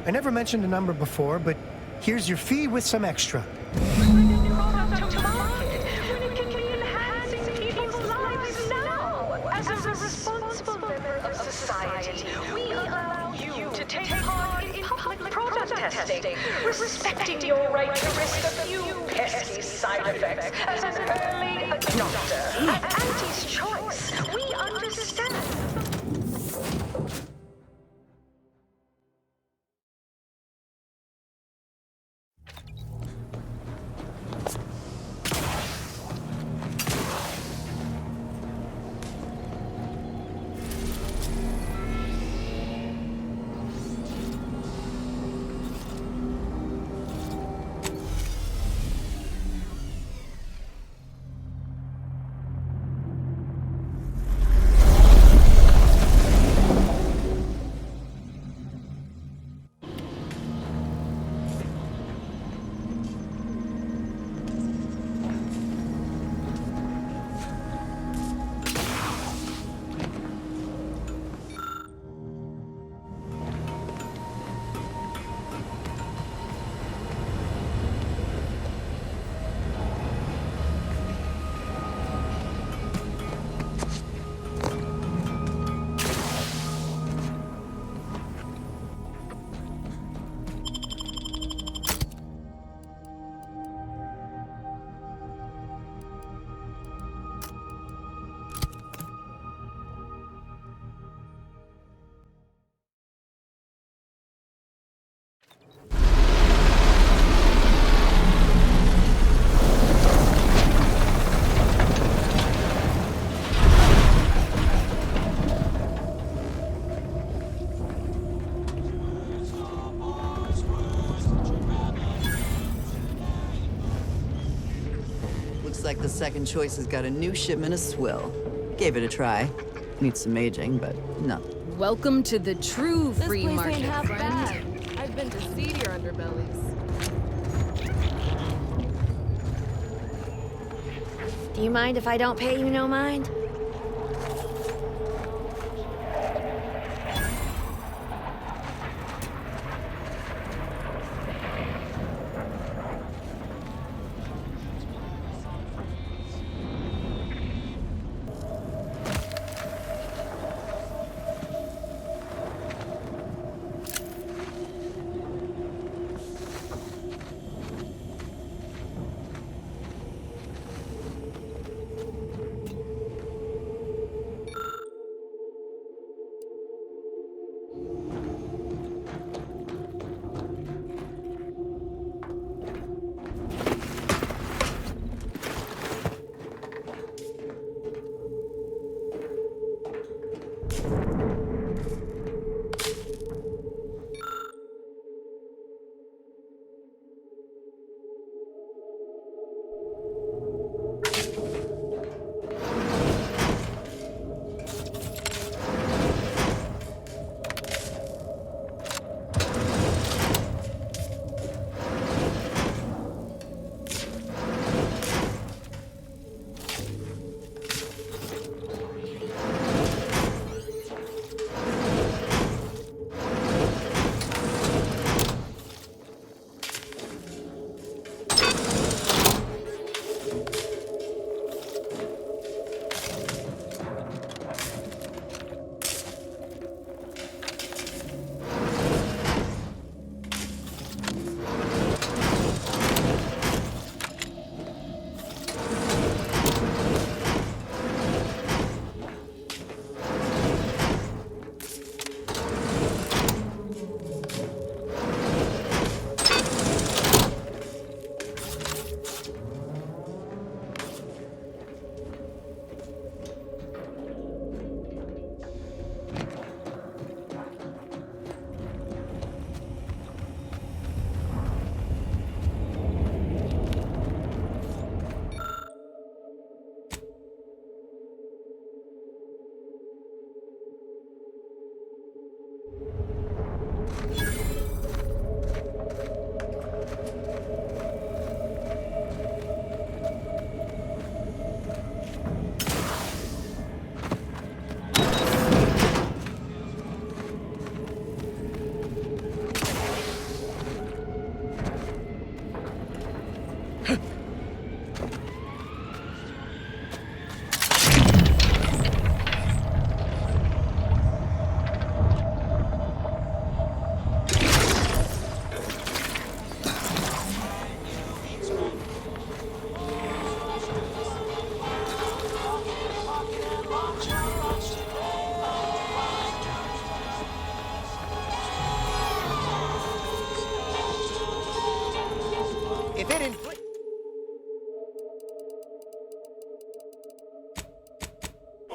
I never mentioned a number before, but here's your fee with some extra. As a responsible member of society, we allow you to take part in public product testing, respecting your right to risk a few pesky side effects as an early adopter. At Auntie's Choice, we understand. Looks like the second choice has got a new shipment of swill. Gave it a try. Needs some aging, but no. Welcome to the true free this place market, ain't half friend. bad. I've been to seedier underbellies. Do you mind if I don't pay you no mind?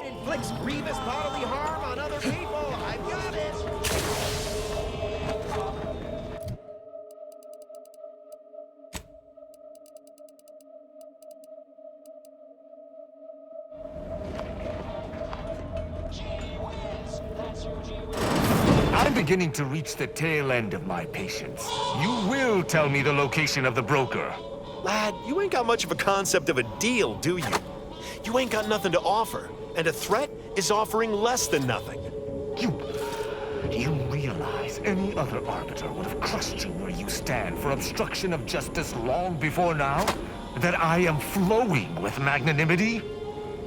inflicts grievous bodily harm on other people. I've got it. I'm beginning to reach the tail end of my patience. You will tell me the location of the broker. Lad, you ain't got much of a concept of a deal, do you? You ain't got nothing to offer, and a threat is offering less than nothing. You realize any other arbiter would have crushed you where you stand for obstruction of justice long before now? That I am flowing with magnanimity?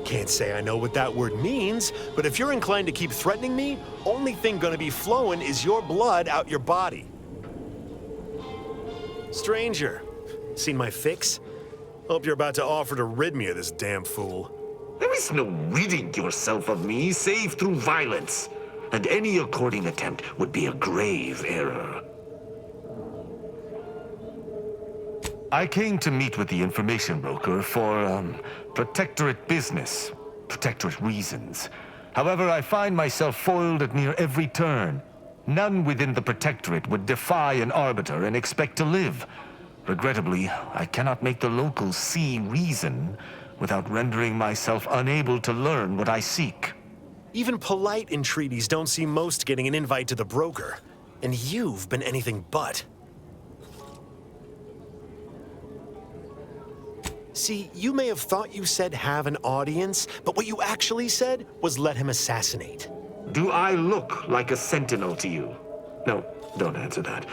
Can't say I know what that word means, but if you're inclined to keep threatening me, only thing gonna be flowing is your blood out your body. Stranger, seen my fix? Hope you're about to offer to rid me of this damn fool. There is no ridding yourself of me save through violence, and any according attempt would be a grave error. I came to meet with the information broker for, Protectorate business, Protectorate reasons. However, I find myself foiled at near every turn. None within the Protectorate would defy an arbiter and expect to live. Regrettably, I cannot make the locals see reason without rendering myself unable to learn what I seek. Even polite entreaties don't see most getting an invite to the broker, and you've been anything but. See, you may have thought you said have an audience, but what you actually said was let him assassinate. Do I look like a sentinel to you? No, don't answer that.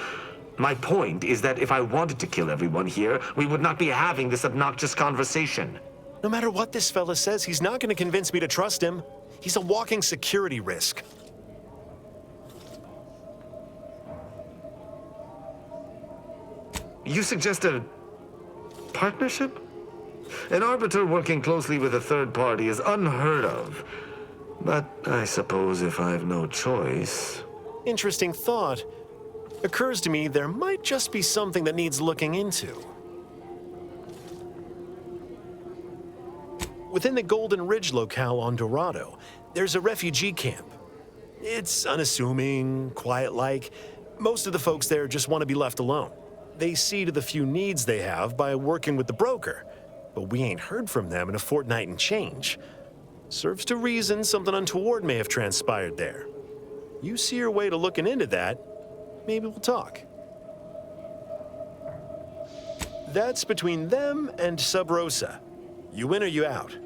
My point is that if I wanted to kill everyone here, we would not be having this obnoxious conversation. No matter what this fella says, he's not going to convince me to trust him. He's a walking security risk. You suggest a partnership? An arbiter working closely with a third party is unheard of. But I suppose if I've no choice... Interesting thought. Occurs to me there might just be something that needs looking into. Within the Golden Ridge locale on Dorado, there's a refugee camp. It's unassuming, quiet-like. Most of the folks there just want to be left alone. They see to the few needs they have by working with the broker. But we ain't heard from them in a fortnight and change. Serves to reason something untoward may have transpired there. You see your way to looking into that, maybe we'll talk. That's between them and Sub Rosa. You in or you out?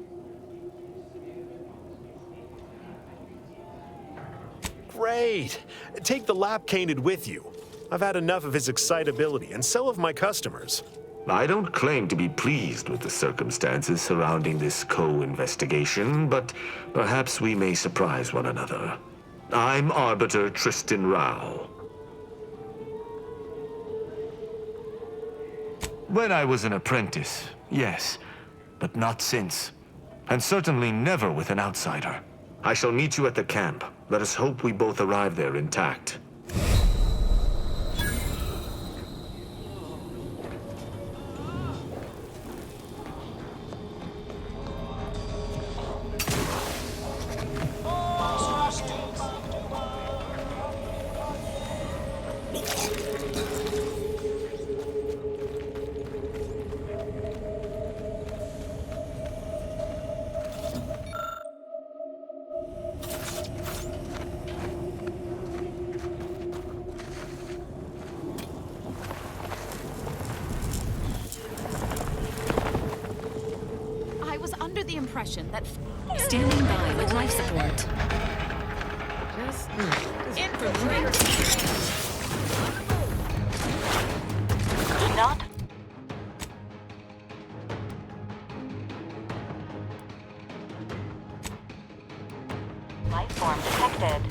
Great! Take the lap cainted with you. I've had enough of his excitability, and so have my customers. I don't claim to be pleased with the circumstances surrounding this co-investigation, but perhaps we may surprise one another. I'm Arbiter Tristan Rao. When I was an apprentice, yes, but not since. And certainly never with an outsider. I shall meet you at the camp. Let us hope we both arrive there intact. That standing by with life support. Just infiltrate. Do not. Life form detected.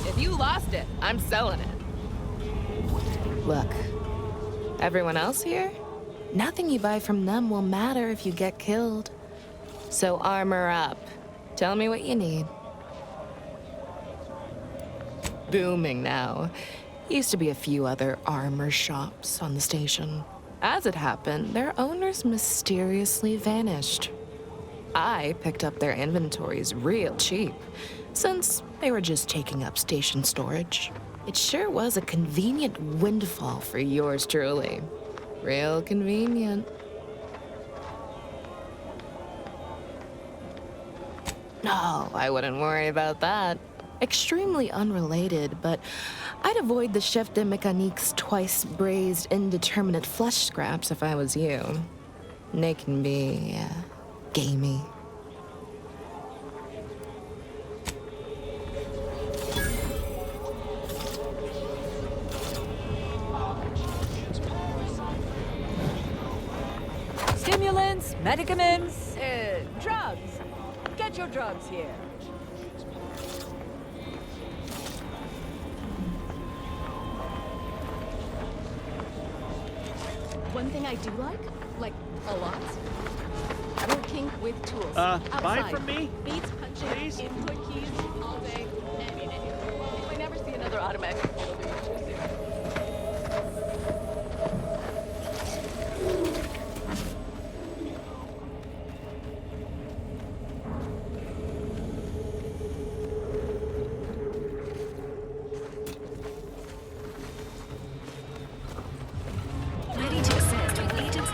If you lost it, I'm selling it. Look, everyone else here? Nothing you buy from them will matter if you get killed. So armor up. Tell me what you need. Booming now. Used to be a few other armor shops on the station. As it happened, their owners mysteriously vanished. I picked up their inventories real cheap, since they were just taking up station storage. It sure was a convenient windfall for yours truly. Real convenient. No, I wouldn't worry about that. Extremely unrelated, but I'd avoid the chef de mécanique's twice braised indeterminate flesh scraps if I was you. They can be, gamey. Stimulants, medicaments, drugs. Get your drugs here. One thing I do like a lot, working with tools. Buy outside. from me? Beats punching, Please? input keys all day. If I never see another automatic, it'll be interesting. Ready to assist with agents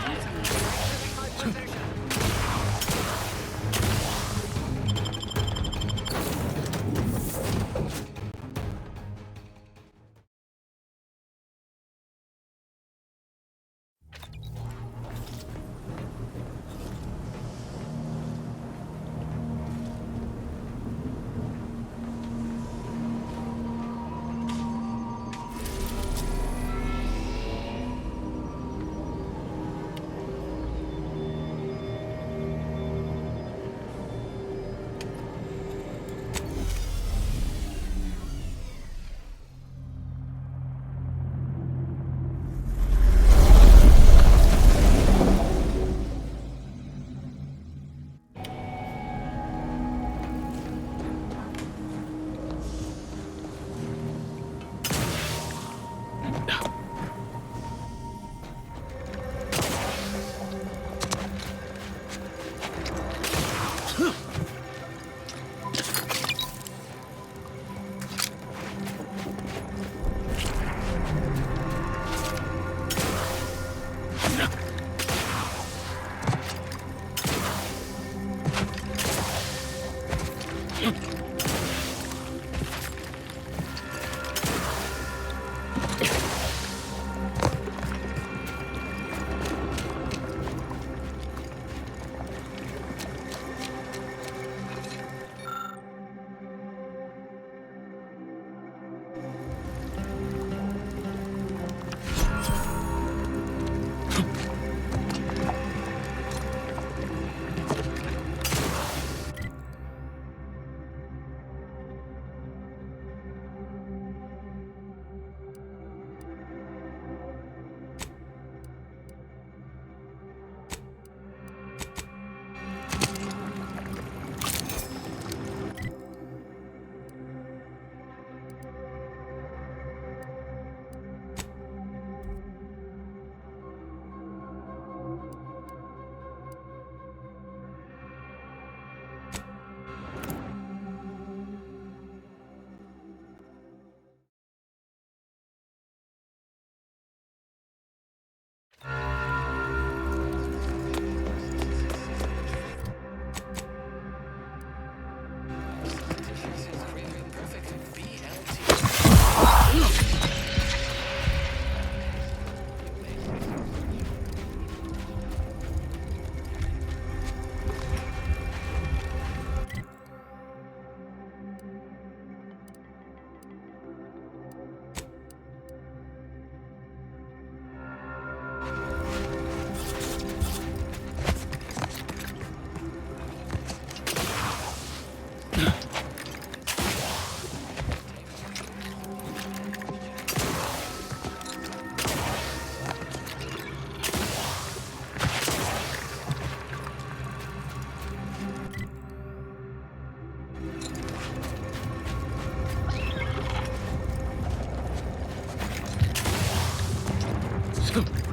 Abandoned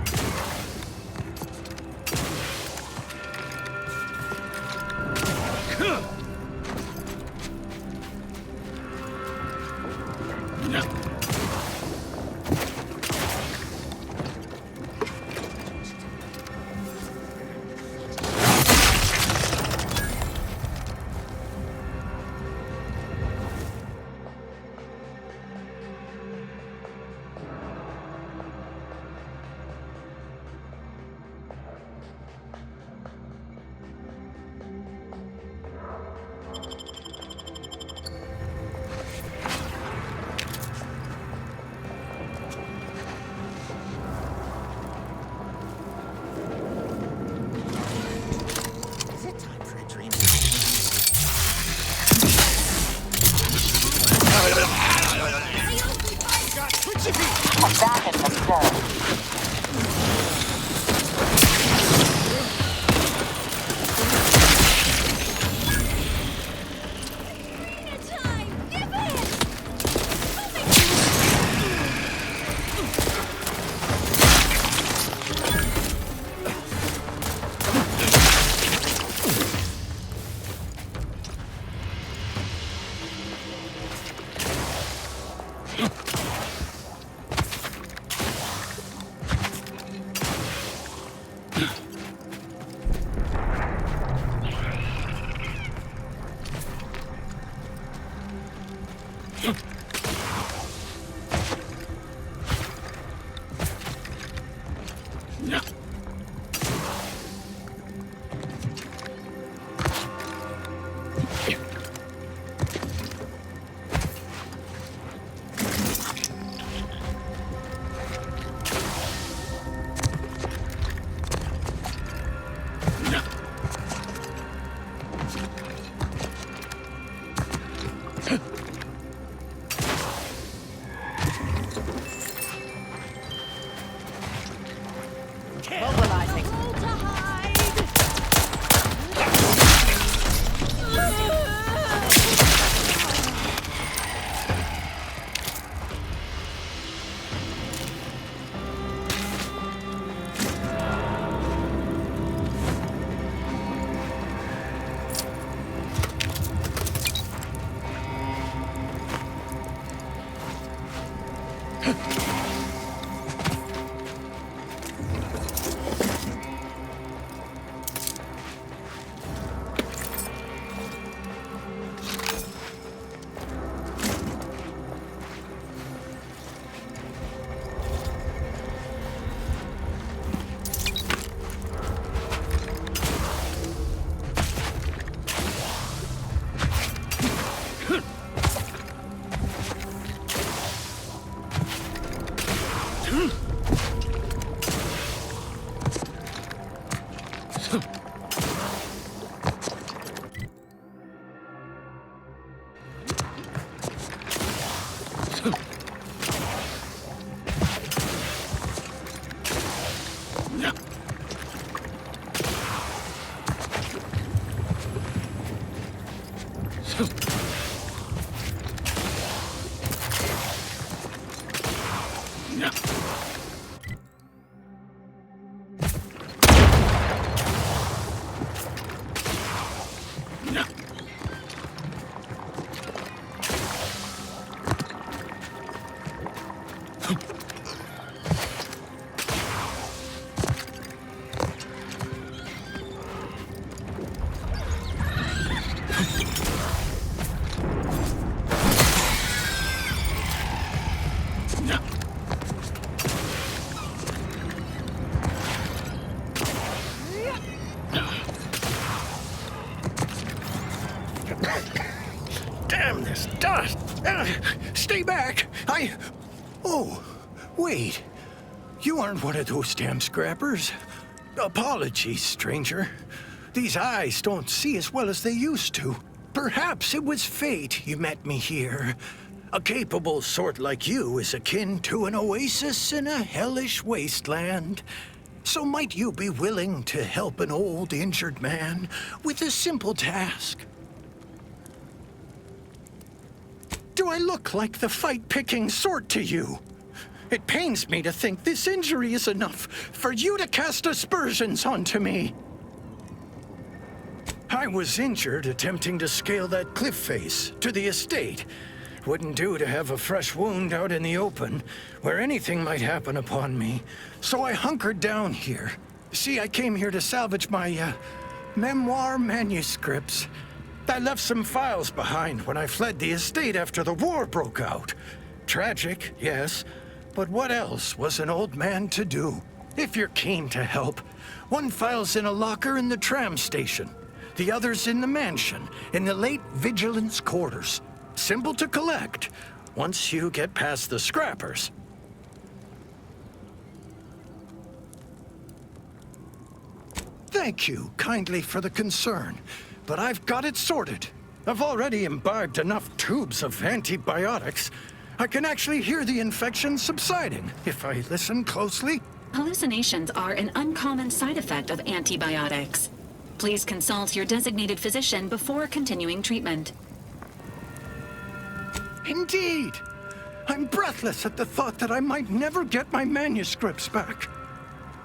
observed. Damn this dust! Stay back! Oh, wait. You aren't one of those damn scrappers. Apologies, stranger. These eyes don't see as well as they used to. Perhaps it was fate you met me here. A capable sort like you is akin to an oasis in a hellish wasteland. So might you be willing to help an old injured man with a simple task? Do I look like the fight-picking sort to you? It pains me to think this injury is enough for you to cast aspersions onto me. I was injured attempting to scale that cliff face to the estate. Wouldn't do to have a fresh wound out in the open, where anything might happen upon me. So I hunkered down here. See, I came here to salvage my, memoir manuscripts. I left some files behind when I fled the estate after the war broke out. Tragic, yes, but what else was an old man to do? If you're keen to help, one file's in a locker in the tram station. The other's in the mansion, in the late vigilance quarters. Simple to collect, once you get past the scrappers. Thank you kindly for the concern, but I've got it sorted. I've already imbibed enough tubes of antibiotics. I can actually hear the infection subsiding if I listen closely. Hallucinations are an uncommon side effect of antibiotics. Please consult your designated physician before continuing treatment. Indeed. I'm breathless at the thought that I might never get my manuscripts back.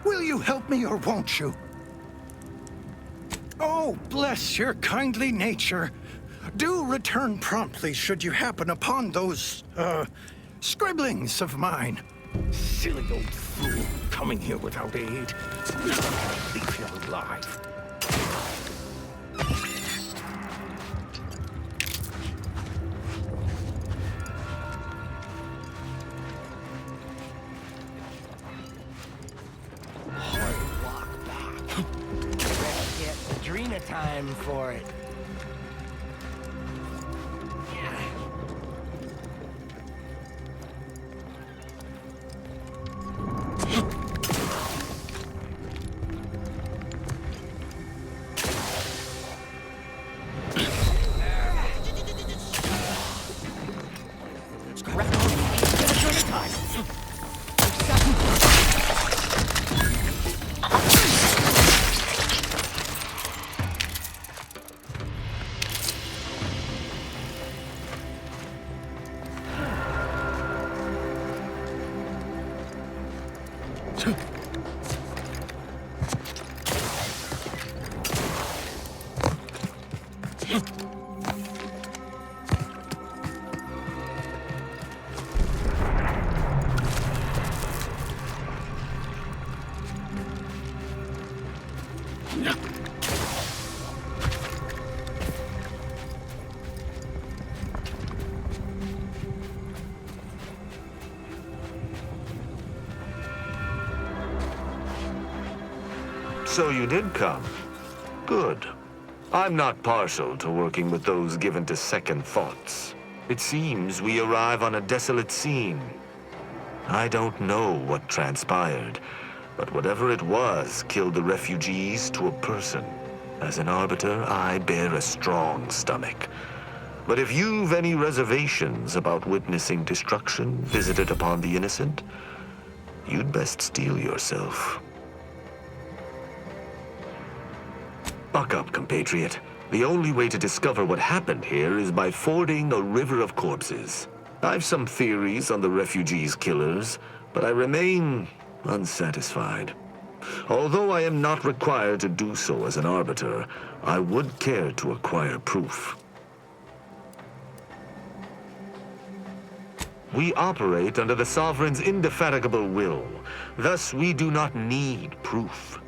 Will you help me or won't you? Oh, bless your kindly nature. Do return promptly should you happen upon those, scribblings of mine. Silly old fool, coming here without aid. Leave him alive. Time for it. So you did come. Good. I'm not partial to working with those given to second thoughts. It seems we arrive on a desolate scene. I don't know what transpired, but whatever it was killed the refugees to a person. As an arbiter, I bear a strong stomach. But if you've any reservations about witnessing destruction visited upon the innocent, you'd best steel yourself. Buck up, compatriot. The only way to discover what happened here is by fording a river of corpses. I've some theories on the refugees' killers, but I remain unsatisfied. Although I am not required to do so as an arbiter, I would care to acquire proof. We operate under the Sovereign's indefatigable will. Thus, we do not need proof.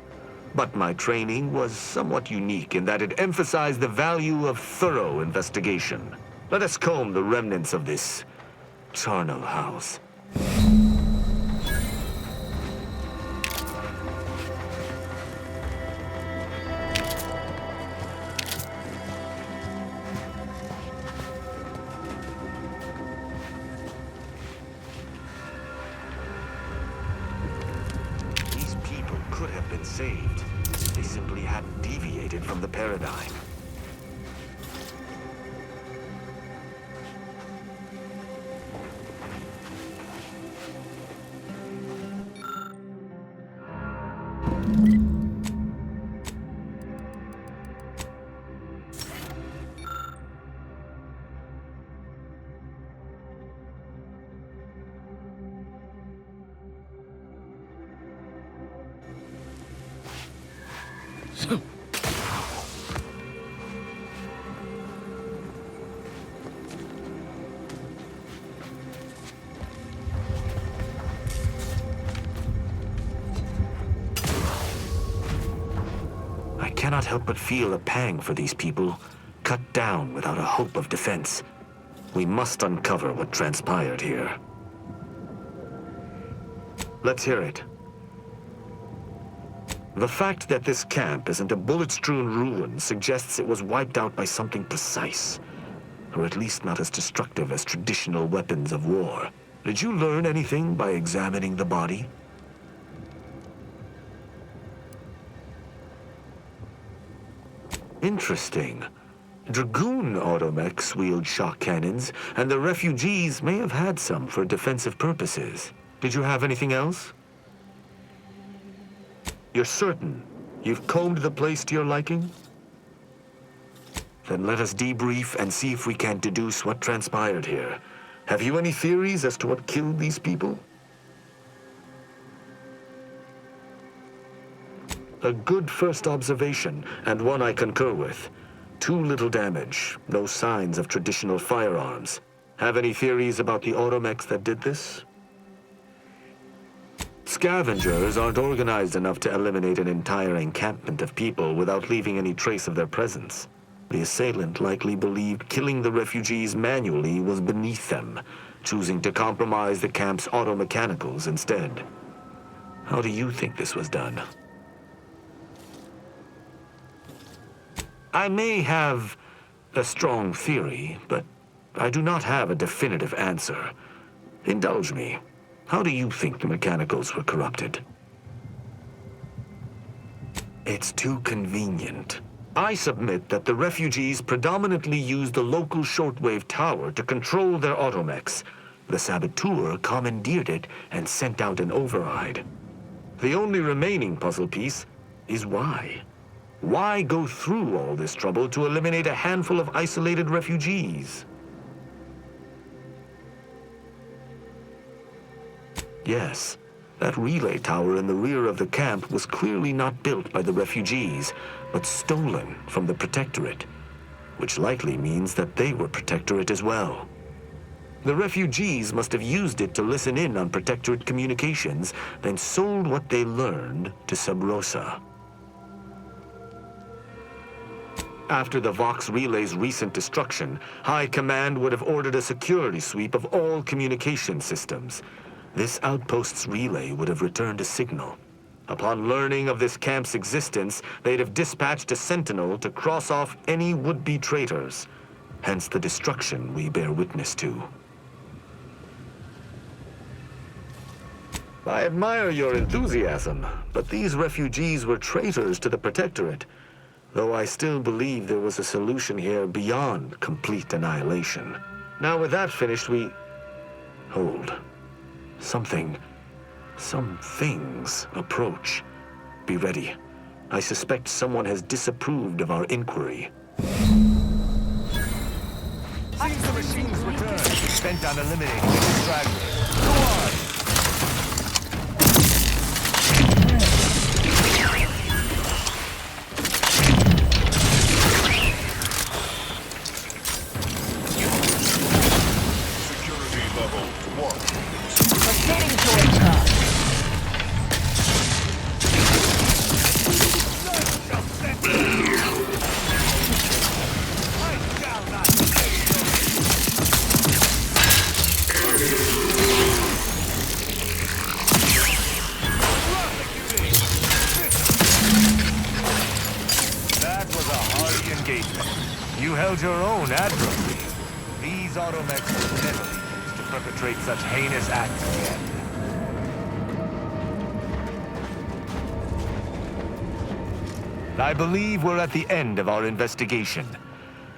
But my training was somewhat unique in that it emphasized the value of thorough investigation. Let us comb the remnants of this charnel house. These people could have been saved. They simply hadn't deviated from the paradigm. cannot help but feel a pang for these people, cut down without a hope of defense. We must uncover what transpired here. Let's hear it. The fact that this camp isn't a bullet-strewn ruin suggests it was wiped out by something precise, or at least not as destructive as traditional weapons of war. Did you learn anything by examining the body? Interesting. Dragoon automechs wield shock cannons, and the refugees may have had some for defensive purposes. Did you have anything else? You're certain you've combed the place to your liking? Then let us debrief and see if we can deduce what transpired here. Have you any theories as to what killed these people? A good first observation, and one I concur with. Too little damage, no signs of traditional firearms. Have any theories about the automechs that did this? Scavengers aren't organized enough to eliminate an entire encampment of people without leaving any trace of their presence. The assailant likely believed killing the refugees manually was beneath them, choosing to compromise the camp's automechanicals instead. How do you think this was done? I may have a strong theory, but I do not have a definitive answer. Indulge me. How do you think the mechanicals were corrupted? It's too convenient. I submit that the refugees predominantly used the local shortwave tower to control their automechs. The saboteur commandeered it and sent out an override. The only remaining puzzle piece is why. Why go through all this trouble to eliminate a handful of isolated refugees? Yes, that relay tower in the rear of the camp was clearly not built by the refugees, but stolen from the Protectorate, which likely means that they were Protectorate as well. The refugees must have used it to listen in on Protectorate communications, then sold what they learned to Sub Rosa. After the Vox Relay's recent destruction, High Command would have ordered a security sweep of all communication systems. This outpost's relay would have returned a signal. Upon learning of this camp's existence, they'd have dispatched a sentinel to cross off any would-be traitors. Hence the destruction we bear witness to. I admire your enthusiasm, but these refugees were traitors to the Protectorate. Though I still believe there was a solution here beyond complete annihilation. Now with that finished, we... Hold. Some things approach. Be ready. I suspect someone has disapproved of our inquiry. Seems the machines return, bent on eliminating the stragglers. Go on! Your own admirably. These automechs will never be used to perpetrate such heinous acts again. I believe we're at the end of our investigation.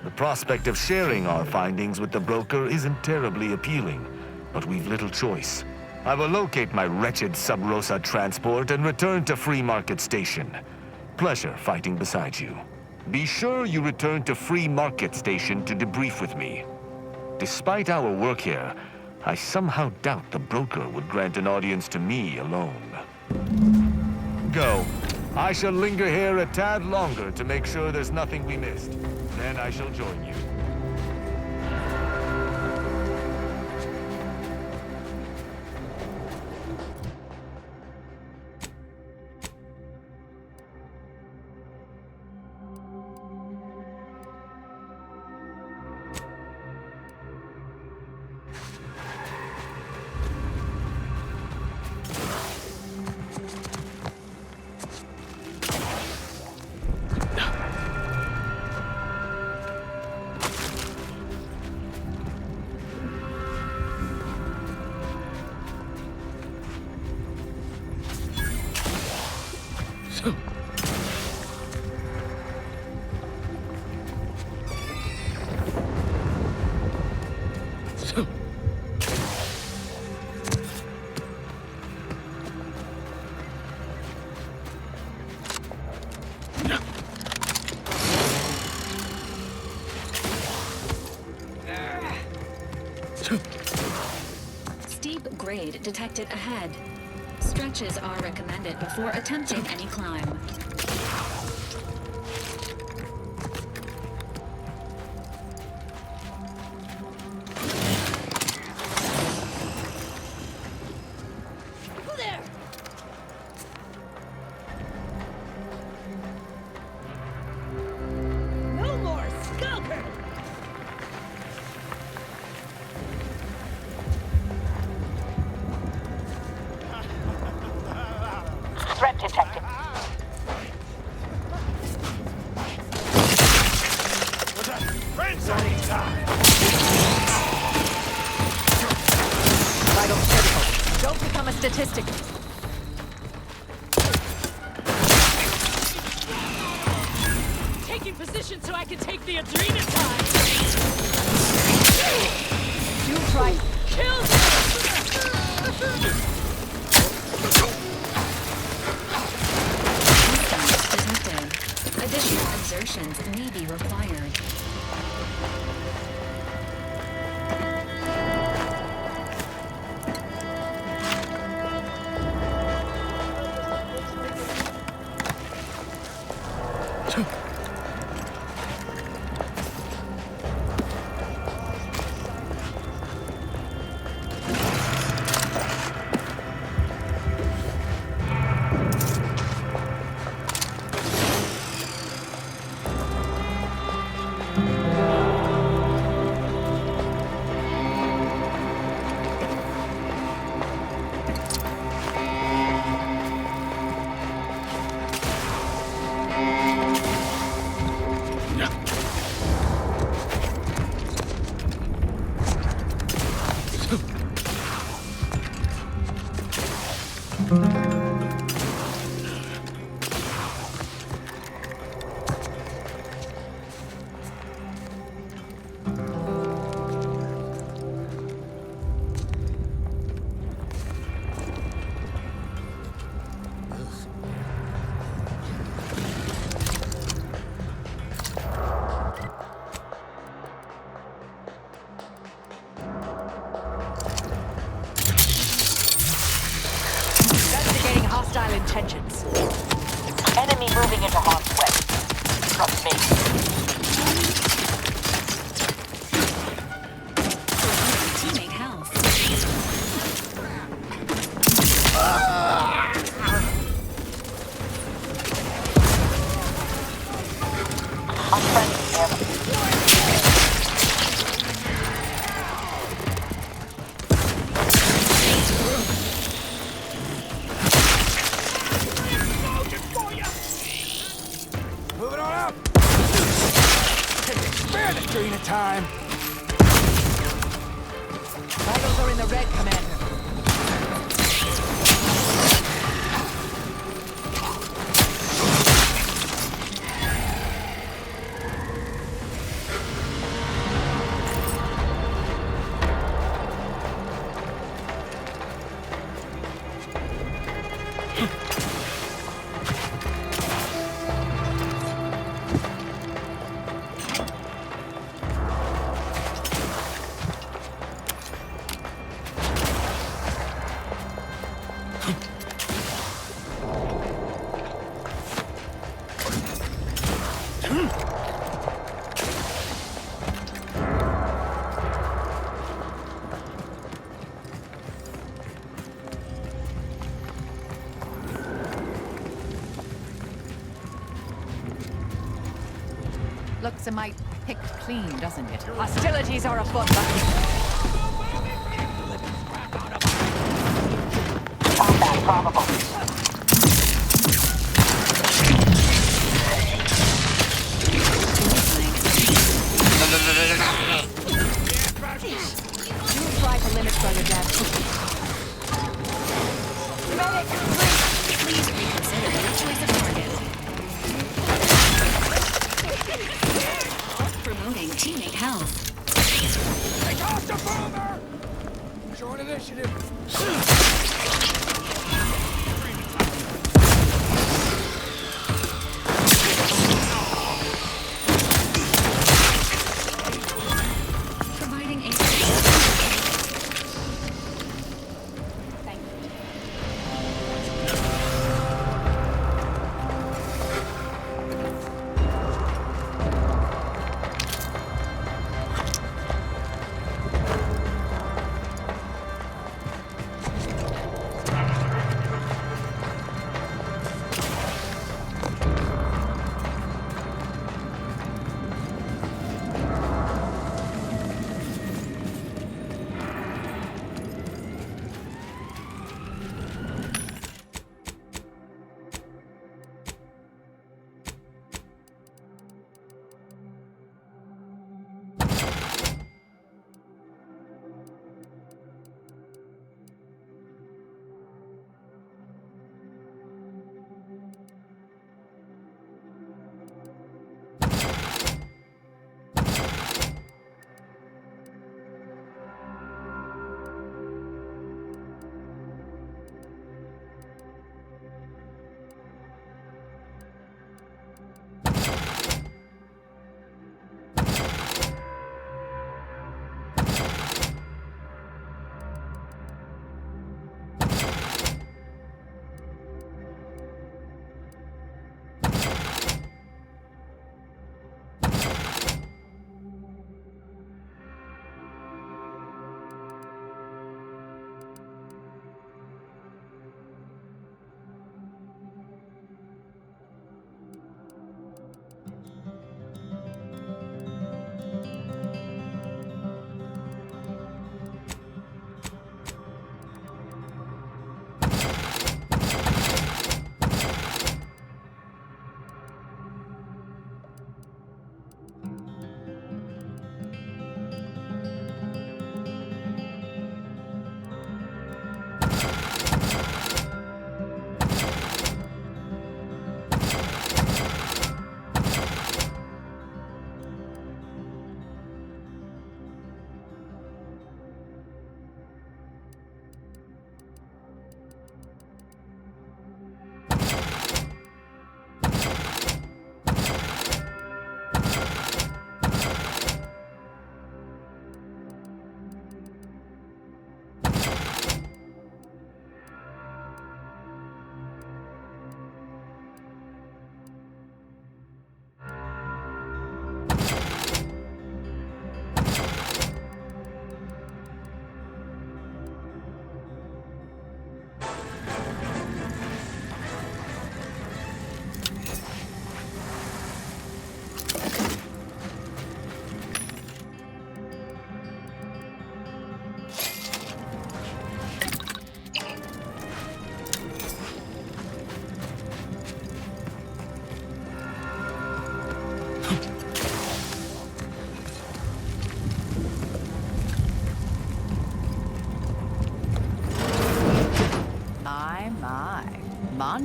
The prospect of sharing our findings with the broker isn't terribly appealing, but we've little choice. I will locate my wretched Sub Rosa transport and return to Free Market Station. Pleasure fighting beside you. Be sure you return to Free Market Station to debrief with me. Despite our work here, I somehow doubt the broker would grant an audience to me alone. Go. I shall linger here a tad longer to make sure there's nothing we missed. Then I shall join you. Steep grade detected ahead. Stretches are recommended before attempting any climb. Threat detected. Friend-zoning time! Vital critical. Don't become a statistic. Taking position so I can take the adrenochrome. You try. Kill Detected. Additional exertions may be required. hostile intentions. Enemy moving into harm's way. Trust me. Teammate health. Moving on up! Spare the screen of time! Vitals are in the red, Commander. Looks a mite picked clean, doesn't it? Hostilities are afoot. Combat probable. You try to limit further death. Medic, please reconsider your choice of target. Promoting teammate health. They tossed a bomber! Showing initiative. Providing a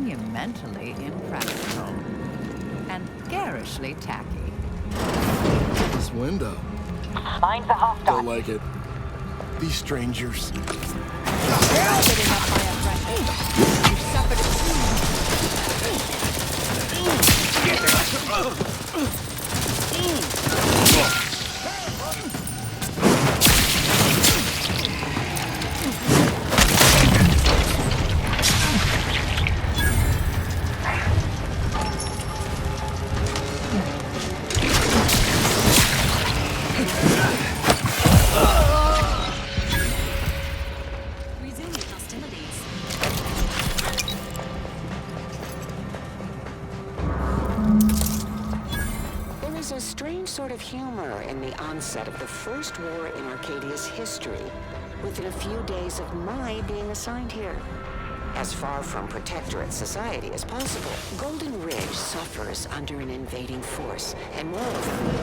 monumentally impractical. And garishly tacky. This window. Mine's a hostile. Don't like it. These strangers. Resuming hostilities. There is a strange sort of humor in the onset of the first war in Arcadia's history, within a few days of my being assigned here. As far from Protectorate society as possible, Golden Ridge suffers under an invading force, and moreover,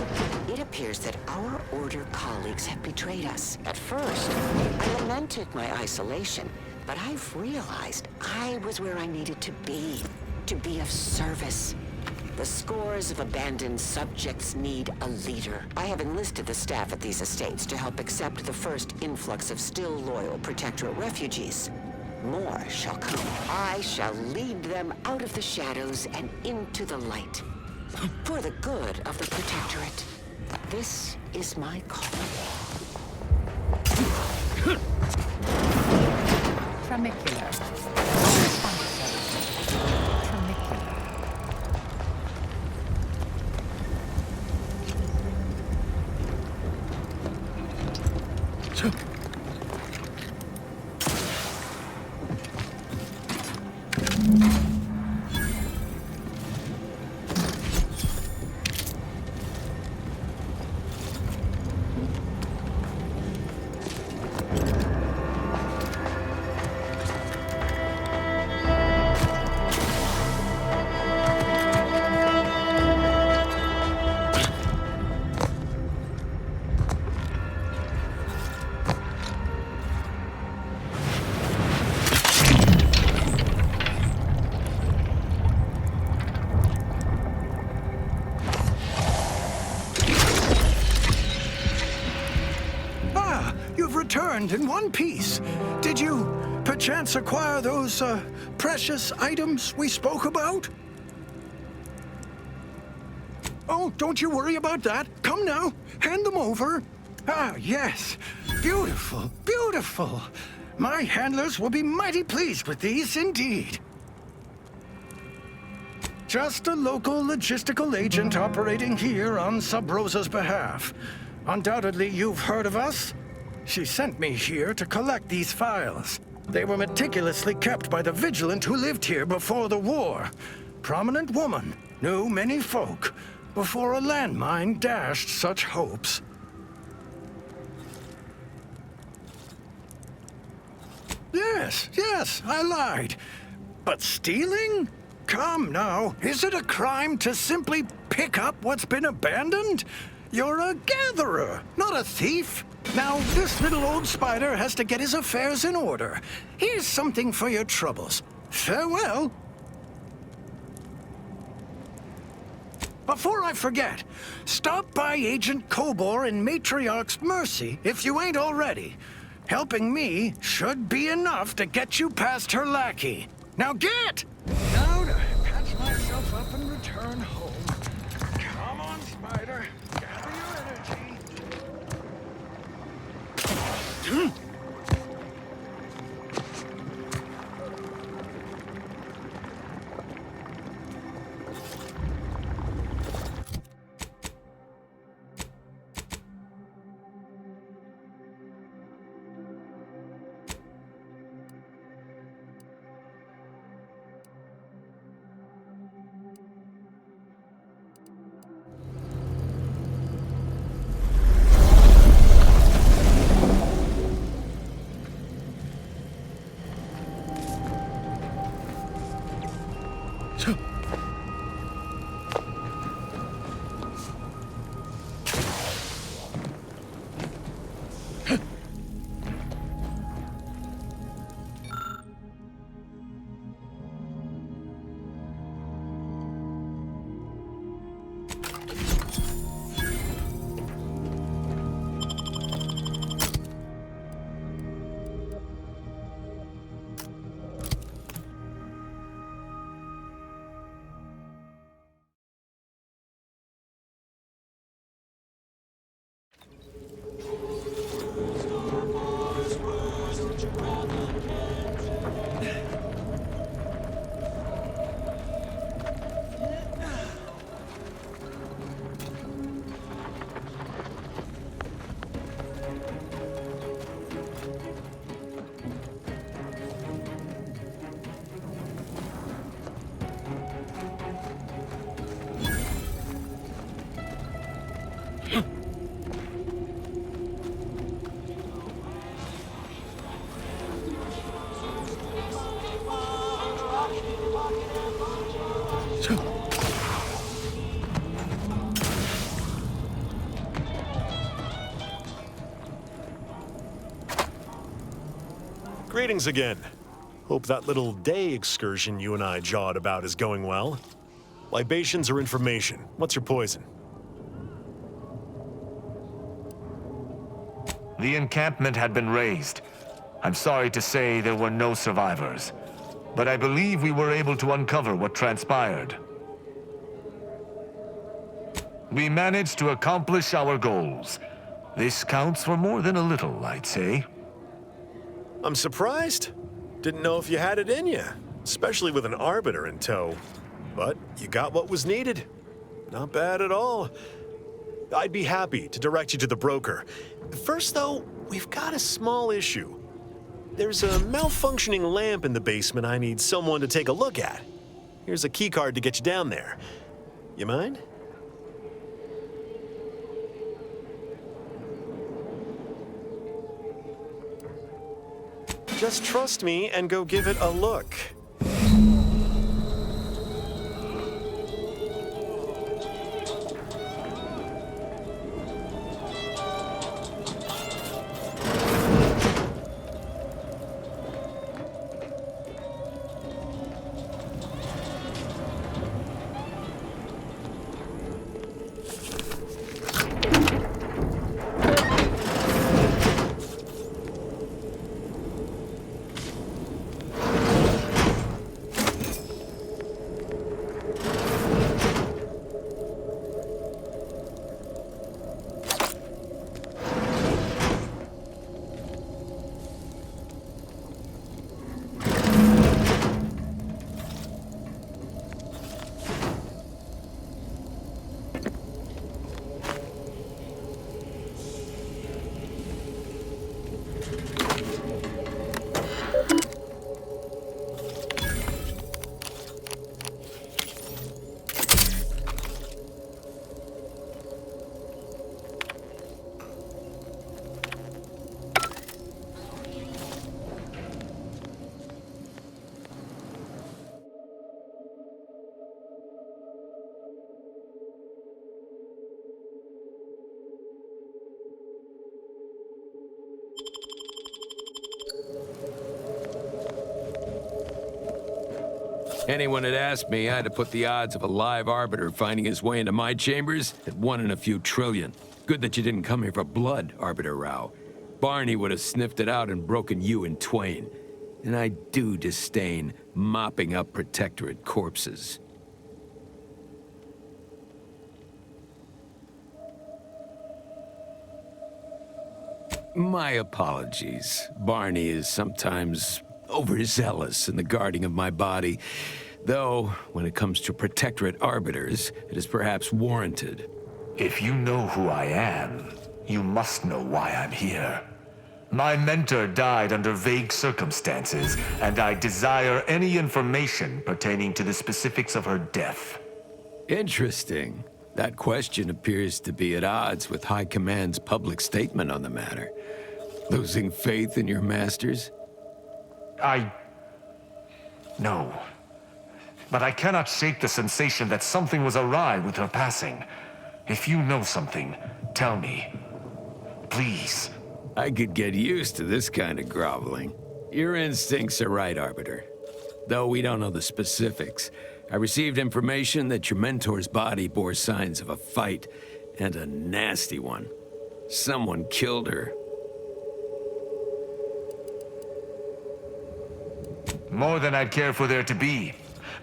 it appears that our Order colleagues have betrayed us. At first, I lamented my isolation, but I've realized I was where I needed to be of service. The scores of abandoned subjects need a leader. I have enlisted the staff at these estates to help accept the first influx of still loyal Protectorate refugees. More shall come. I shall lead them out of the shadows and into the light. For the good of the Protectorate. This is my calling. Tramicular. Returned in one piece. Did you perchance acquire those precious items we spoke about? Oh, don't you worry about that. Come now, hand them over. Ah, yes. Beautiful, beautiful. My handlers will be mighty pleased with these indeed. Just a local logistical agent operating here on Sub Rosa's behalf. Undoubtedly, you've heard of us. She sent me here to collect these files. They were meticulously kept by the vigilant who lived here before the war. Prominent woman, knew many folk, before a landmine dashed such hopes. Yes, I lied. But stealing? Come now, is it a crime to simply pick up what's been abandoned? You're a gatherer, not a thief. Now, this little old spider has to get his affairs in order. Here's something for your troubles. Farewell. Before I forget, stop by Agent Kobor in Matriarch's Mercy if you ain't already. Helping me should be enough to get you past her lackey. Now get! Now to patch myself up and return home. Come on, spider. Gather your energy. Greetings again. Hope that little day excursion you and I jawed about is going well. Libations or information? What's your poison? The encampment had been razed. I'm sorry to say there were no survivors, but I believe we were able to uncover what transpired. We managed to accomplish our goals. This counts for more than a little, I'd say. I'm surprised. Didn't know if you had it in you, especially with an Arbiter in tow. But you got what was needed. Not bad at all. I'd be happy to direct you to the broker. First, though, we've got a small issue. There's a malfunctioning lamp in the basement I need someone to take a look at. Here's a keycard to get you down there. You mind? Just trust me and go give it a look. Anyone had asked me, I'd have put the odds of a live Arbiter finding his way into my chambers at 1 in a few trillion. Good that you didn't come here for blood, Arbiter Rao. Barney would have sniffed it out and broken you in twain. And I do disdain mopping up Protectorate corpses. My apologies. Barney is sometimes overzealous in the guarding of my body, though when it comes to Protectorate Arbiters, it is perhaps warranted. If you know who I am, you must know why I'm here. My mentor died under vague circumstances, and I desire any information pertaining to the specifics of her death. Interesting. That question appears to be at odds with High Command's public statement on the matter. Losing faith in your masters? No. But I cannot shake the sensation that something was awry with her passing. If you know something, tell me. Please. I could get used to this kind of groveling. Your instincts are right, Arbiter. Though we don't know the specifics, I received information that your mentor's body bore signs of a fight, and a nasty one. Someone killed her. More than I'd care for there to be.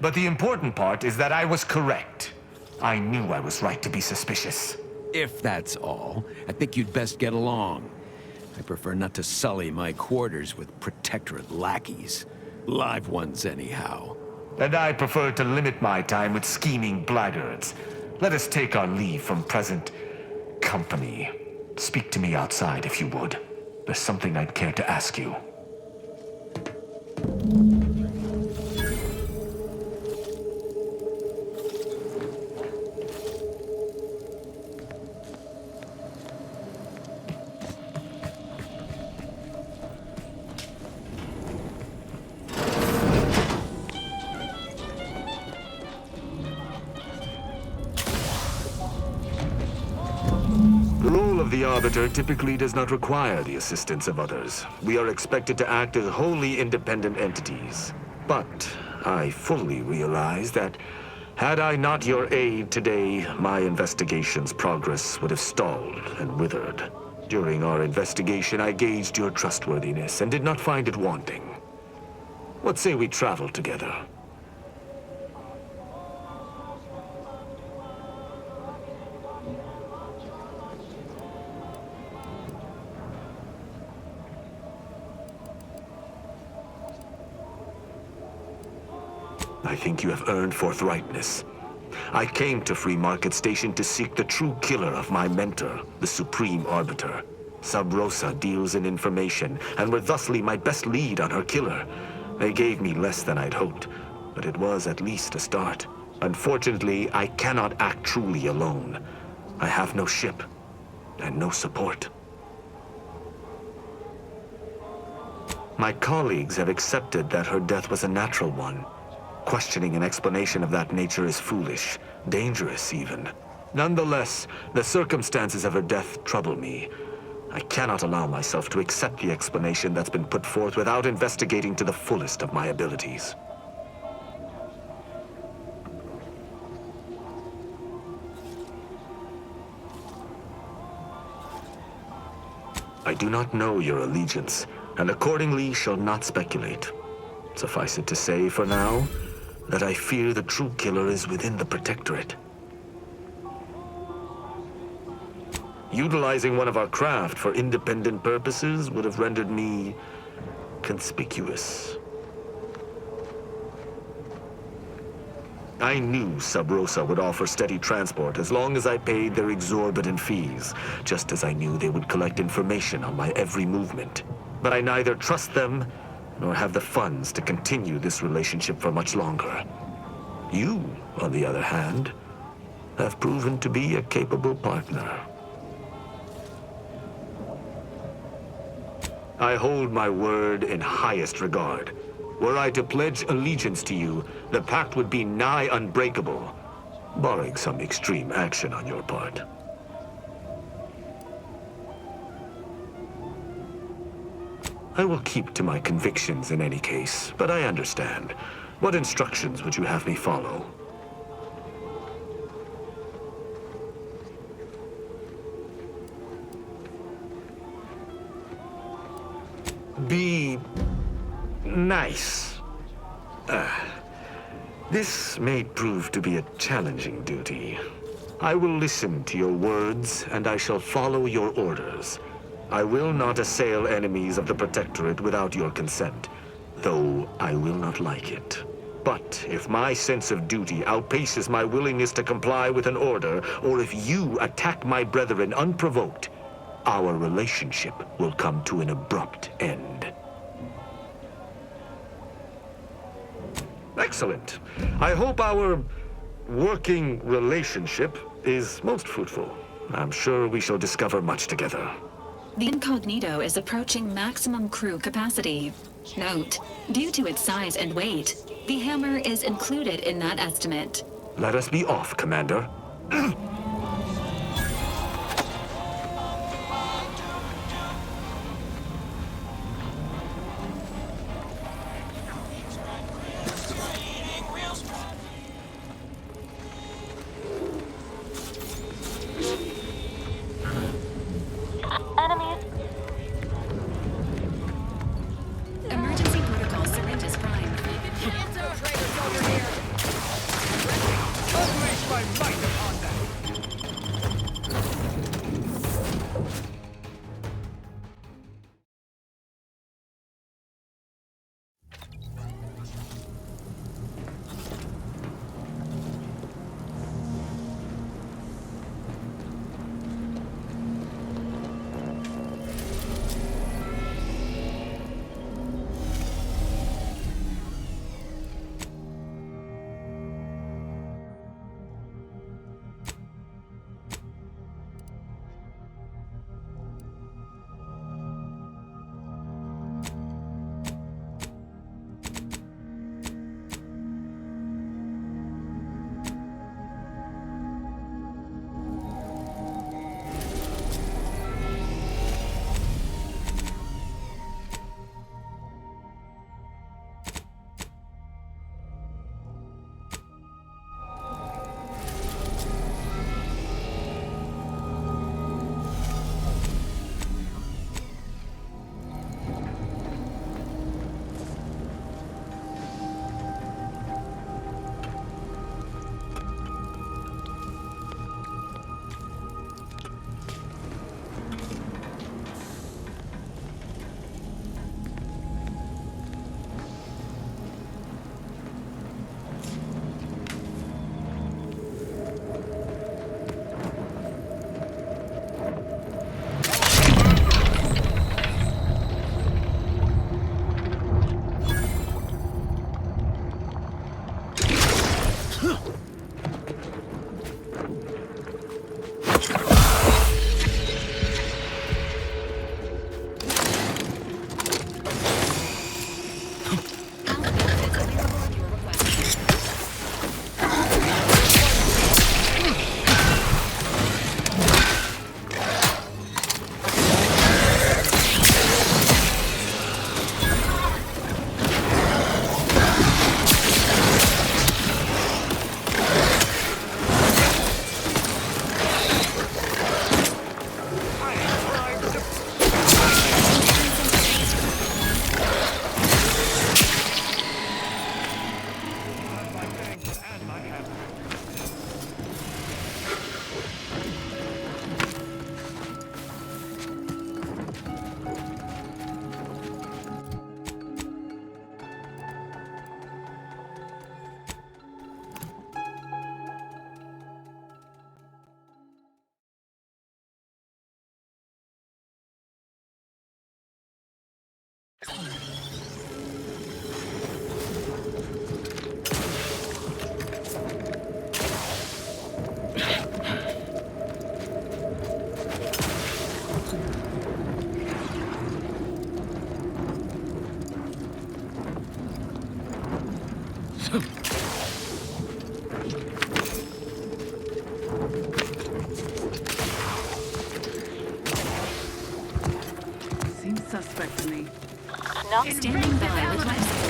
But the important part is that I was correct. I knew I was right to be suspicious. If that's all, I think you'd best get along. I prefer not to sully my quarters with Protectorate lackeys. Live ones, anyhow. And I prefer to limit my time with scheming blackguards. Let us take our leave from present company. Speak to me outside if you would. There's something I'd care to ask you. The role of the Arbiter typically does not require the assistance of others. We are expected to act as wholly independent entities. But I fully realize that had I not your aid today, my investigation's progress would have stalled and withered. During our investigation, I gauged your trustworthiness and did not find it wanting. What say we travel together? I think you have earned forthrightness. I came to Free Market Station to seek the true killer of my mentor, the Supreme Arbiter. Sub Rosa deals in information, and were thusly my best lead on her killer. They gave me less than I'd hoped, but it was at least a start. Unfortunately, I cannot act truly alone. I have no ship, and no support. My colleagues have accepted that her death was a natural one. Questioning an explanation of that nature is foolish, dangerous even. Nonetheless, the circumstances of her death trouble me. I cannot allow myself to accept the explanation that's been put forth without investigating to the fullest of my abilities. I do not know your allegiance, and accordingly shall not speculate. Suffice it to say, for now, that I fear the true killer is within the Protectorate. Utilizing one of our craft for independent purposes would have rendered me conspicuous. I knew Sub Rosa would offer steady transport as long as I paid their exorbitant fees, just as I knew they would collect information on my every movement. But I neither trust them nor have the funds to continue this relationship for much longer. You, on the other hand, have proven to be a capable partner. I hold my word in highest regard. Were I to pledge allegiance to you, the pact would be nigh unbreakable, barring some extreme action on your part. I will keep to my convictions in any case, but I understand. What instructions would you have me follow? Be nice. This may prove to be a challenging duty. I will listen to your words, and I shall follow your orders. I will not assail enemies of the Protectorate without your consent, though I will not like it. But if my sense of duty outpaces my willingness to comply with an order, or if you attack my brethren unprovoked, our relationship will come to an abrupt end. Excellent. I hope our working relationship is most fruitful. I'm sure we shall discover much together. The Incognito is approaching maximum crew capacity. Note, due to its size and weight, the hammer is included in that estimate. Let us be off, Commander. Enemies. Emergency protocol syringes prime. Unleash my might upon them! Seems suspect to me. Not standing by with life support.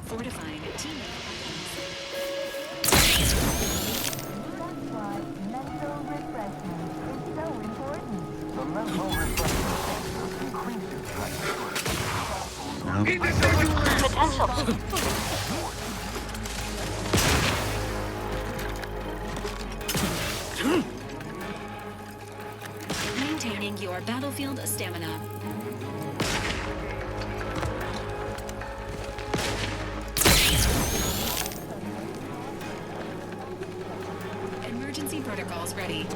Fortifying team. Potential. Maintaining your battlefield stamina. Emergency protocols ready.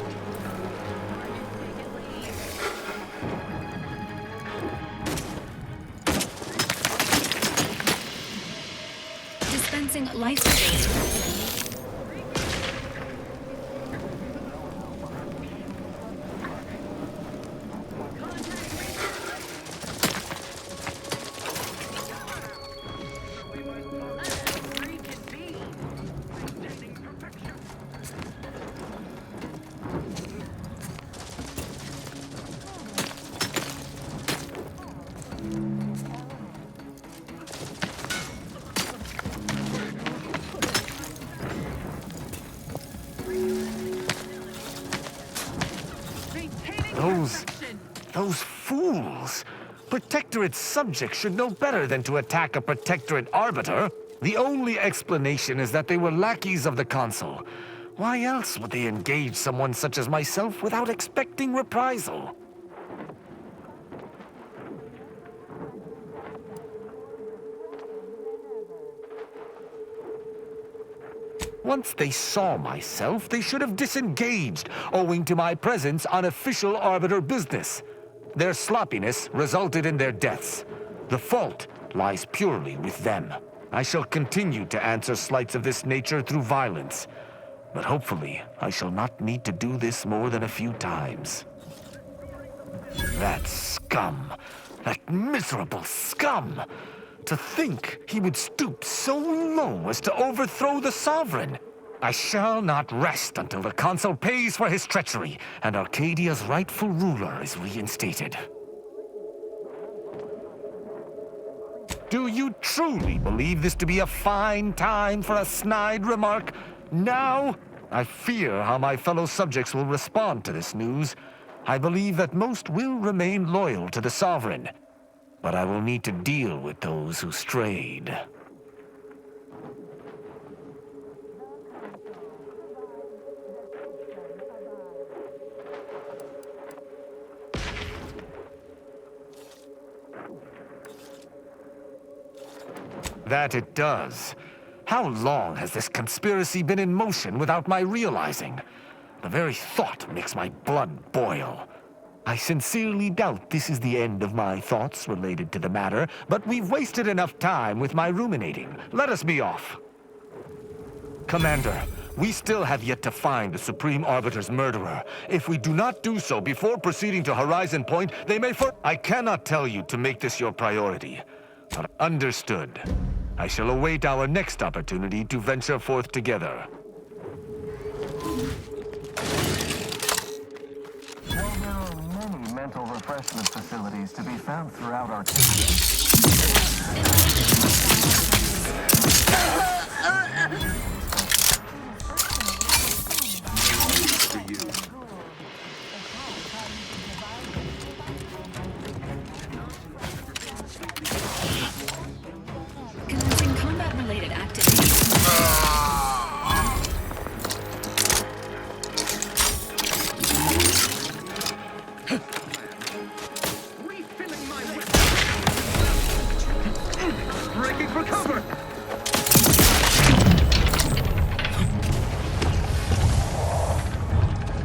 Dispensing life-based medicine. Those fools! Protectorate subjects should know better than to attack a Protectorate arbiter. The only explanation is that they were lackeys of the Consul. Why else would they engage someone such as myself without expecting reprisal? Once they saw myself, they should have disengaged, owing to my presence on official arbiter business. Their sloppiness resulted in their deaths. The fault lies purely with them. I shall continue to answer slights of this nature through violence, but hopefully I shall not need to do this more than a few times. That scum! That miserable scum! To think he would stoop so low as to overthrow the Sovereign! I shall not rest until the Consul pays for his treachery and Arcadia's rightful ruler is reinstated. Do you truly believe this to be a fine time for a snide remark? Now? I fear how my fellow subjects will respond to this news. I believe that most will remain loyal to the Sovereign, but I will need to deal with those who strayed. That it does. How long has this conspiracy been in motion without my realizing? The very thought makes my blood boil. I sincerely doubt this is the end of my thoughts related to the matter, but we've wasted enough time with my ruminating. Let us be off. Commander, we still have yet to find the Supreme Arbiter's murderer. If we do not do so before proceeding to Horizon Point, they may I cannot tell you to make this your priority, but understood. I shall await our next opportunity to venture forth together. While there are many mental refreshment facilities to be found throughout Arcadia, Commencing combat-related activity. breaking for cover!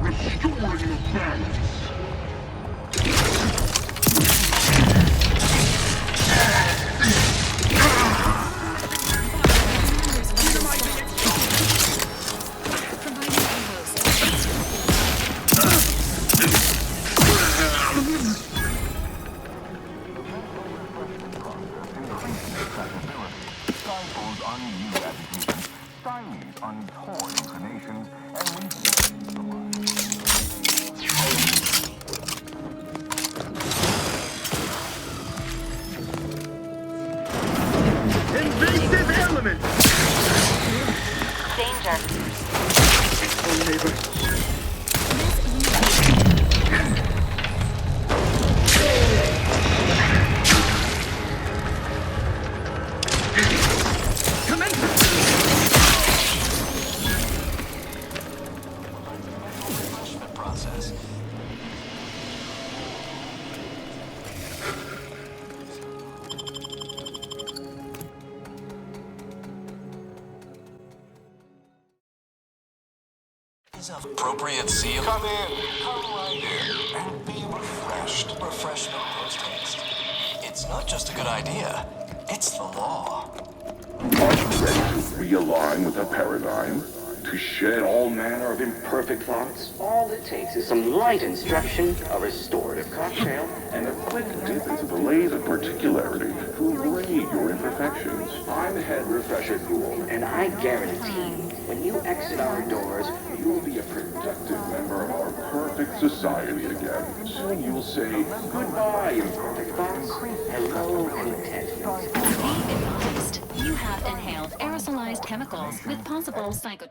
Restoring the balance. Stifles undue agitation, stymies untoward inclinations, and invasive element! Danger. Oh, neighbor. Process. Appropriate seal. Come in. Come right in. And be refreshed. Refreshment post haste. It's not just a good idea. It's the law. Are you ready to realign with the paradigm? To shed all manner of imperfect thoughts? All it takes is some light instruction, a restorative cocktail, And a quick dip into the lathe of particularity to abrade your imperfections. I'm Head Refresher Ghoul, and I guarantee, when you exit our doors, you'll be a productive member of our perfect society again. Soon you'll say goodbye, imperfect thoughts. hello, contentment. Be advised. You have inhaled aerosolized chemicals with possible psycho...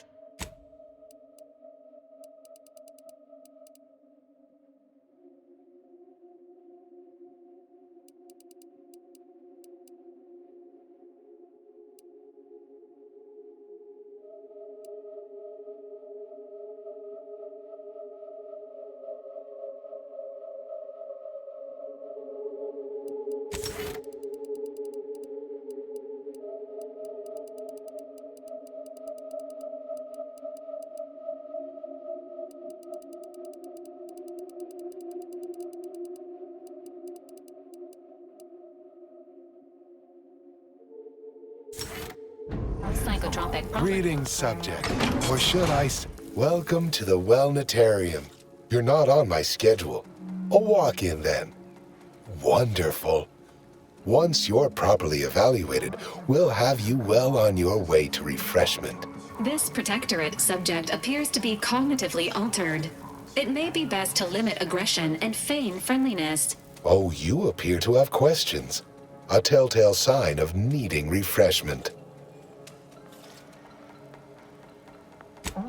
psychotropic... Greetings, subject. Or should I say, welcome to the Wellnetarium. You're not on my schedule. A walk-in, then. Wonderful. Once you're properly evaluated, we'll have you well on your way to refreshment. This Protectorate subject appears to be cognitively altered. It may be best to limit aggression and feign friendliness. Oh, you appear to have questions. A telltale sign of needing refreshment.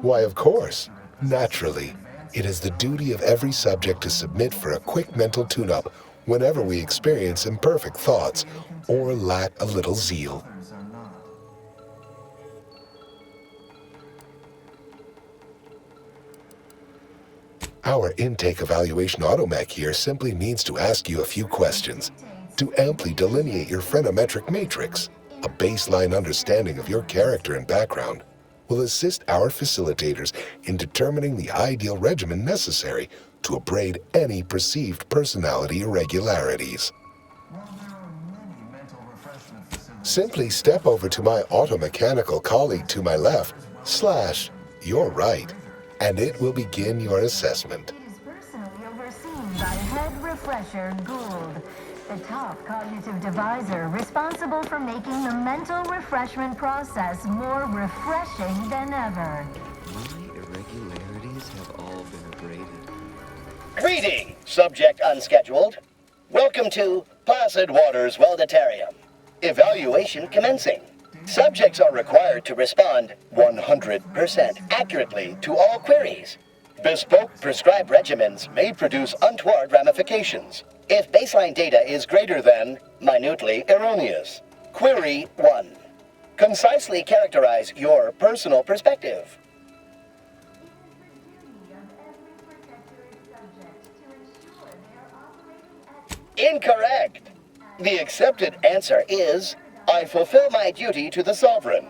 Why, of course. Naturally. It is the duty of every subject to submit for a quick mental tune-up whenever we experience imperfect thoughts or lack a little zeal. Our intake evaluation automech here simply needs to ask you a few questions to amply delineate your phenometric matrix. A baseline understanding of your character and background will assist our facilitators in determining the ideal regimen necessary to abrade any perceived personality irregularities. Simply step over to my automechanical colleague to my left, / your right, and it will begin your assessment. Personally overseen by Head Refresher Gould. The top cognitive divisor responsible for making the mental refreshment process more refreshing than ever. My irregularities have all been abraded. Greeting, subject unscheduled. Welcome to Placid Waters Welditarium. Evaluation commencing. Subjects are required to respond 100% accurately to all queries. Bespoke prescribed regimens may produce untoward ramifications if baseline data is greater than minutely erroneous. Query 1. Concisely characterize your personal perspective. Incorrect. The accepted answer is, I fulfill my duty to the Sovereign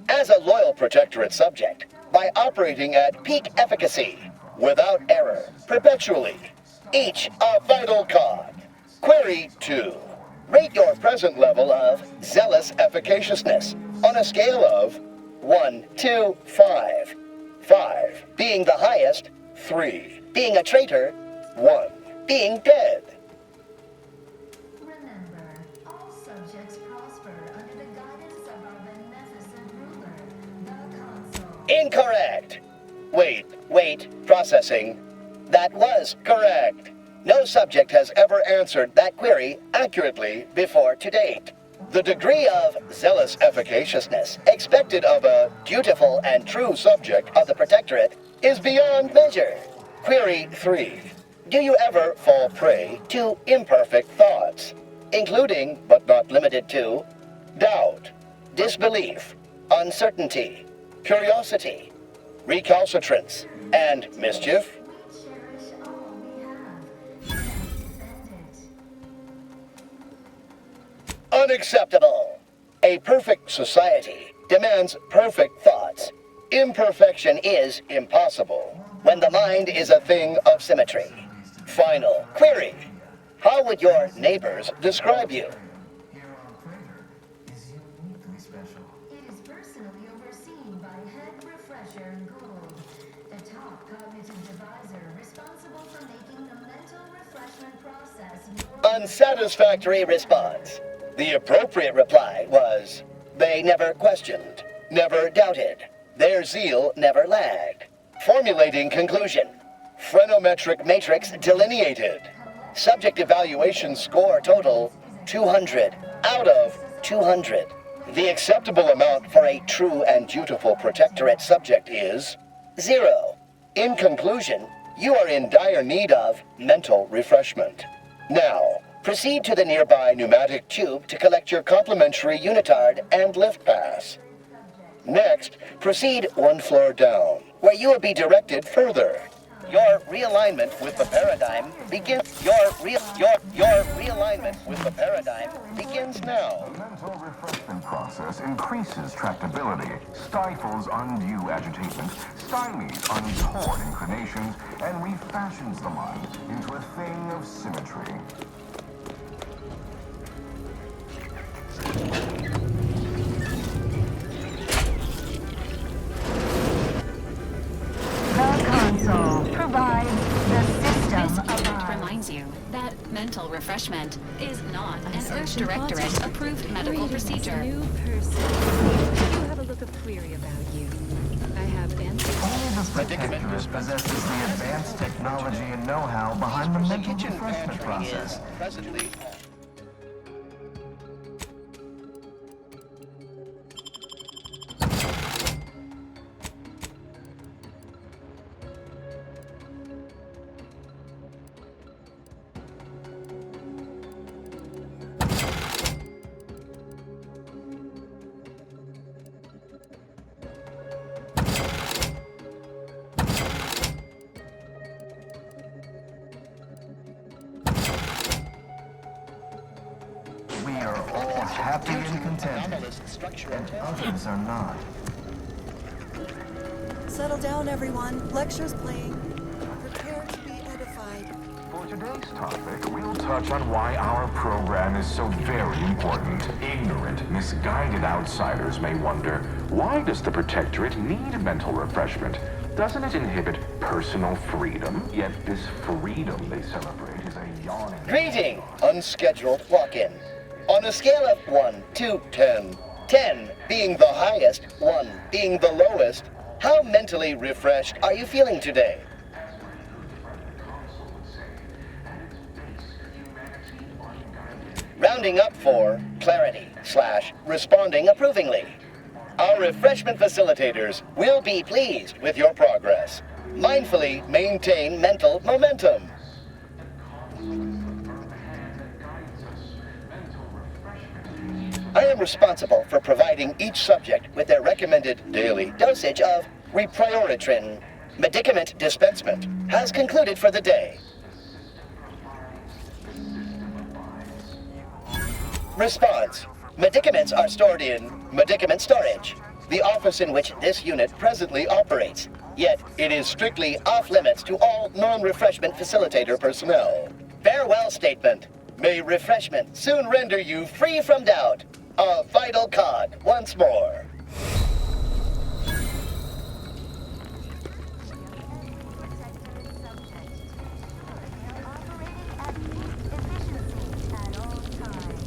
as a loyal Protectorate subject by operating at peak efficacy, without error, perpetually. Each a vital cog. Query 2. Rate your present level of zealous efficaciousness on a scale of 1 to 5. 5 being the highest, 3 being a traitor, 1 being dead. Incorrect. Wait, processing. That was correct. No subject has ever answered that query accurately before to date. The degree of zealous efficaciousness expected of a dutiful and true subject of the Protectorate is beyond measure. Query 3. Do you ever fall prey to imperfect thoughts, including, but not limited to, doubt, disbelief, uncertainty, curiosity, recalcitrance, and mischief? Unacceptable. A perfect society demands perfect thoughts. Imperfection is impossible when the mind is a thing of symmetry. Final query. How would your neighbors describe you? Unsatisfactory response. The appropriate reply was, they never questioned, never doubted. Their zeal never lagged. Formulating conclusion. Phrenometric matrix delineated. Subject evaluation score total, 200 out of 200. The acceptable amount for a true and dutiful Protectorate subject is 0. In conclusion, you are in dire need of mental refreshment. Now, proceed to the nearby pneumatic tube to collect your complimentary unitard and lift pass. Next, proceed one floor down, where you will be directed further. Your realignment with the paradigm begins. Your realignment with the paradigm begins now. The mental refreshment process increases tractability, stifles undue agitation, stymies untoward inclinations, and refashions the mind into a thing of symmetry. The console provides the system This of product reminds you that mental refreshment is not an Earth Directorate approved medical procedure. New person. You have a look of query about you. I have answers. Only the Protectorate possesses the advanced technology and know-how behind the mental refreshment process. Presently. We are all happy and contented, and others are not. Settle down, everyone. Lecture's playing. Prepare to be edified. For today's topic, we'll touch on why our program is so very important. Ignorant, misguided outsiders may wonder, why does the Protectorate need mental refreshment? Doesn't it inhibit personal freedom? Yet this freedom they celebrate is a Greeting, unscheduled walk-in. On a scale of 1 to 10, 10 being the highest, 1 being the lowest, how mentally refreshed are you feeling today? Rounding up for clarity / responding approvingly. Our refreshment facilitators will be pleased with your progress. Mindfully maintain mental momentum. I am responsible for providing each subject with their recommended daily dosage of reprioritrin. Medicament dispensement has concluded for the day. Response. Medicaments are stored in medicament storage, the office in which this unit presently operates. Yet, it is strictly off-limits to all non-refreshment facilitator personnel. Farewell statement. May refreshment soon render you free from doubt. A vital cog once more.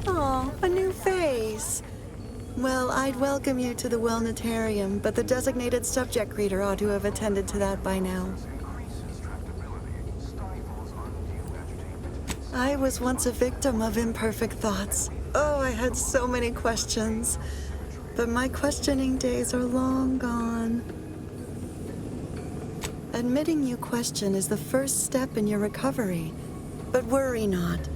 Oh, a new face. Well, I'd welcome you to the Wellnetarium, but the designated subject reader ought to have attended to that by now. I was once a victim of imperfect thoughts. Oh, I had so many questions. But my questioning days are long gone. Admitting you question is the first step in your recovery. But worry not.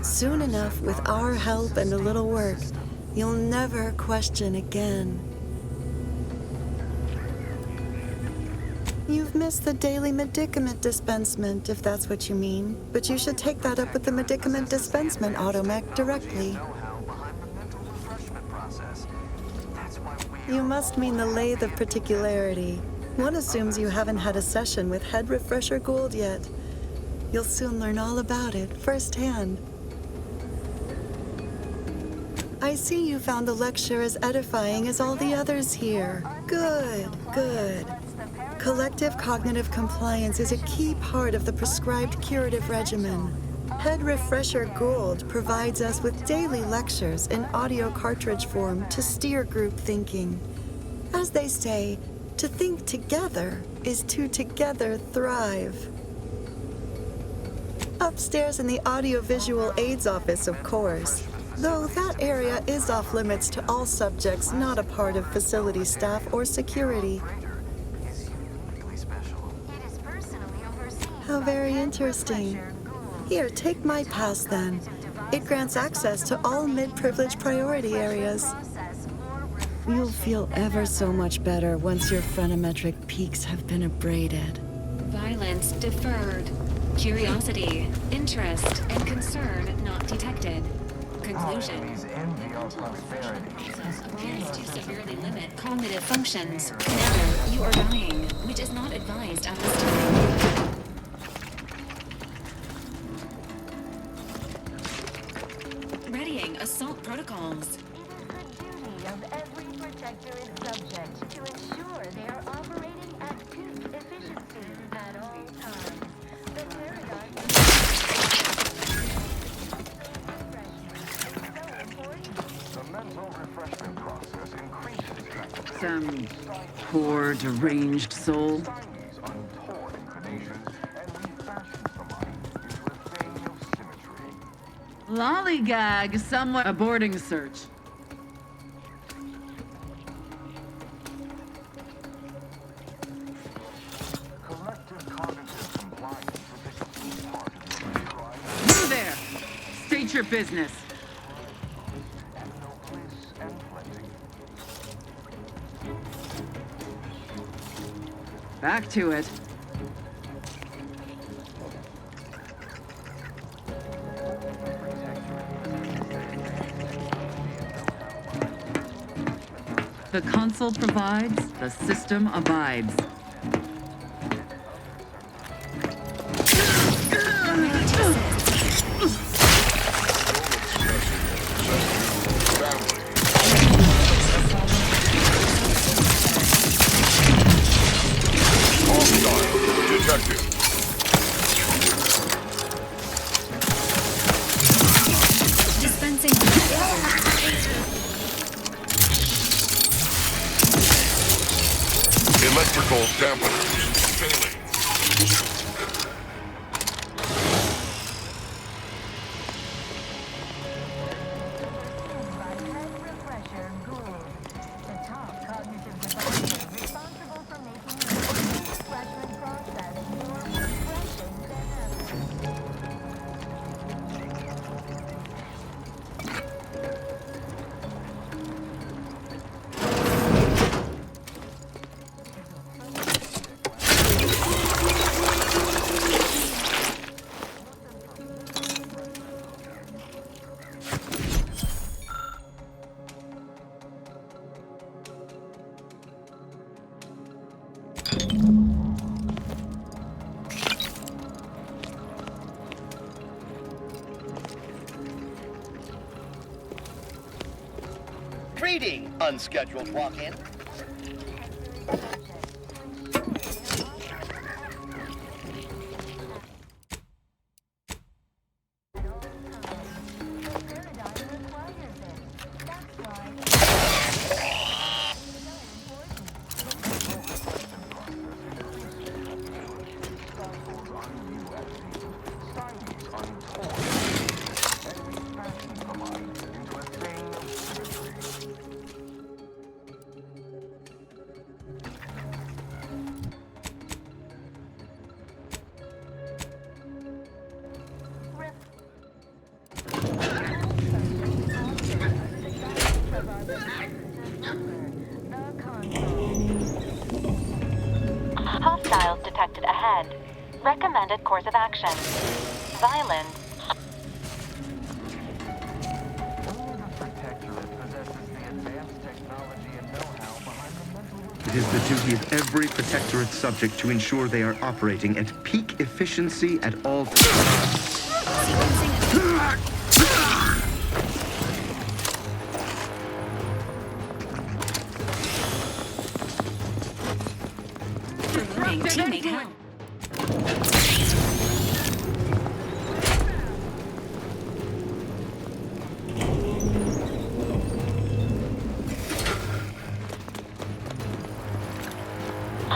Soon enough, with our help and a little work, you'll never question again. You've missed the daily medicament dispensement, if that's what you mean. But you should take that up with the medicament dispensement automech directly. You must mean the lathe of particularity. One assumes you haven't had a session with Head Refresher Gould yet. You'll soon learn all about it, firsthand. I see you found the lecture as edifying as all the others here. Good, good. Collective cognitive compliance is a key part of the prescribed curative regimen. Head Refresher Gould provides us with daily lectures in audio cartridge form to steer group thinking. As they say, to think together is to together thrive. Upstairs in the audiovisual aids office, of course. Though that area is off limits to all subjects not a part of facility staff or security. How very interesting. Here, take my pass then. It grants access to all mid-privileged priority areas. You'll feel ever so much better once your phenometric peaks have been abraded. Violence deferred. Curiosity, interest, and concern not detected. Conclusion. Appears to severely limit cognitive functions. Now, you are dying, which is not advised at this time. Readying assault protocols. It is the duty of every Protectorate subject to ensure they are operating at peak efficiency at all times. The paradigm The mental refreshment process increases Some poor, deranged soul. Lollygag, somewhat a boarding search. You there! State your business. Back to it. The console provides, the system abides. Electrical dampeners failing. Greeting, unscheduled walk-in. Hostiles detected ahead. Recommended course of action. Violence. It is the duty of every Protectorate subject to ensure they are operating at peak efficiency at all times. Teammate help.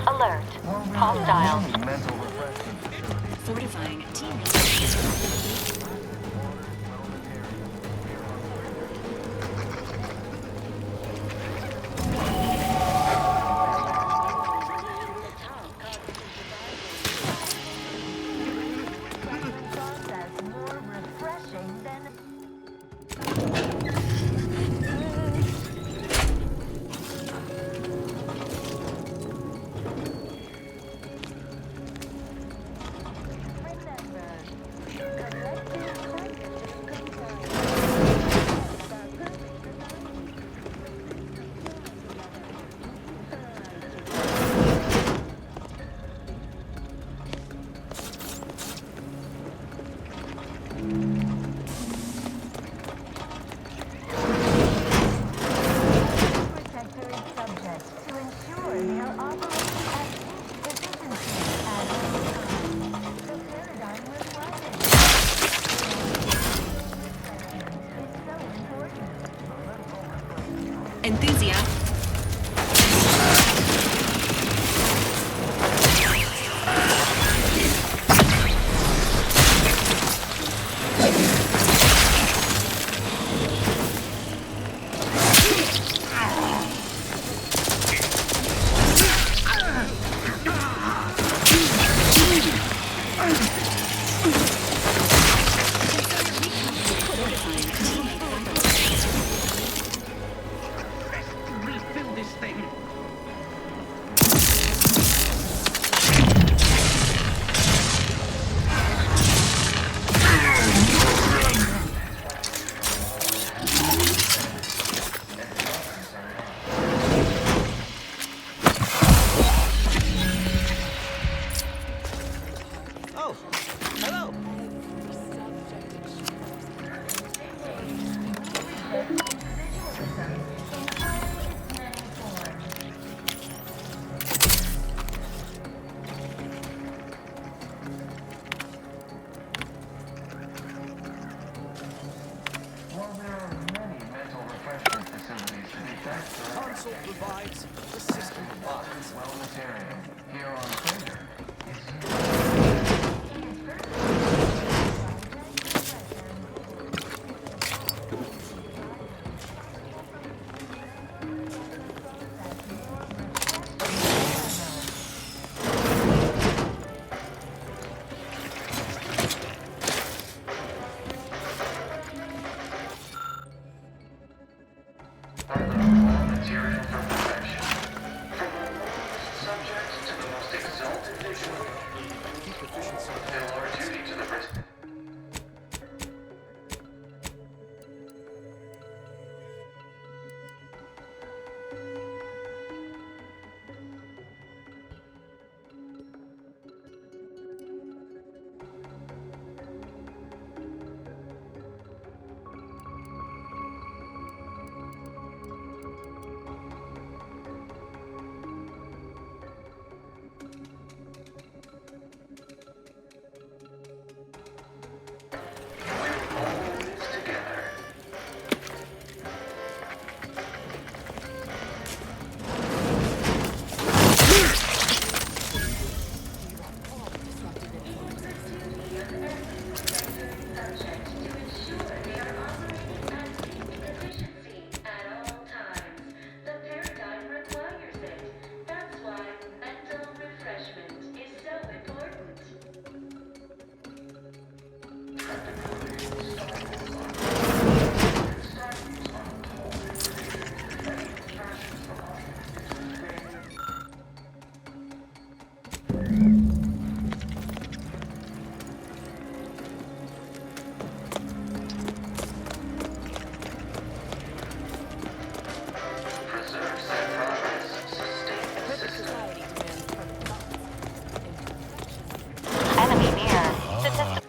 Alert. Hostiles. Fortifying teammate. Enthusiast. Console provides, the system provides. Wellness area here on Crater. Material for perfection. From the lowest subject to the most exalted visual. Fulfill our duty to the president. Enemy near. Statistical.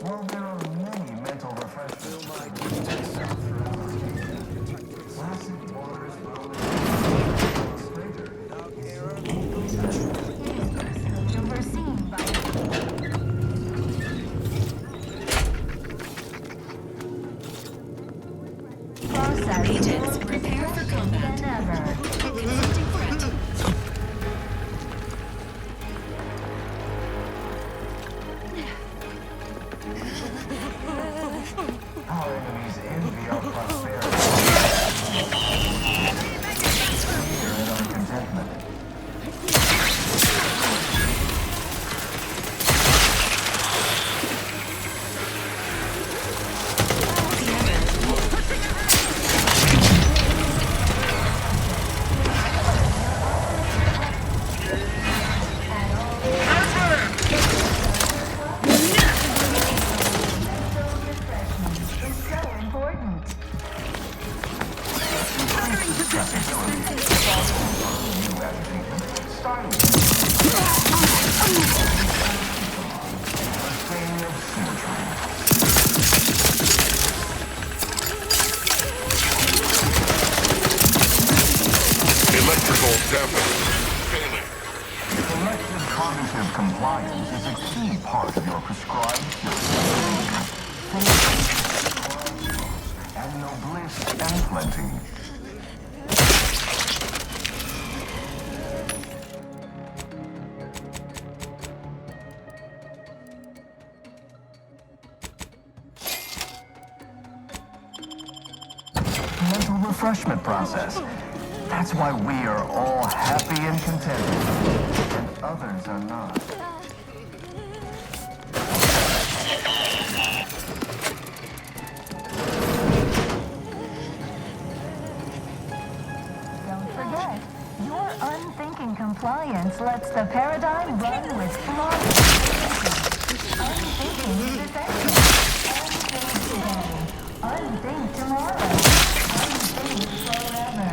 Well, there are many mental refreshments to take yourself throughout classic waters, wellness, Crater. Agents, prepare for combat. Confronting threat. Our enemies envy our prosperity. Fear and uncontentment. Electrical damage. Failing. Collective cognitive compliance is a key part of your prescribed and no bliss and plenty. Mental refreshment process. That's why we are all happy and contented, and others are not. Don't forget, your unthinkable Unthinking compliance lets the paradigm run with flawless efficiency. Unthinking is essential. Unthink today. Unthink tomorrow. Unthink forever.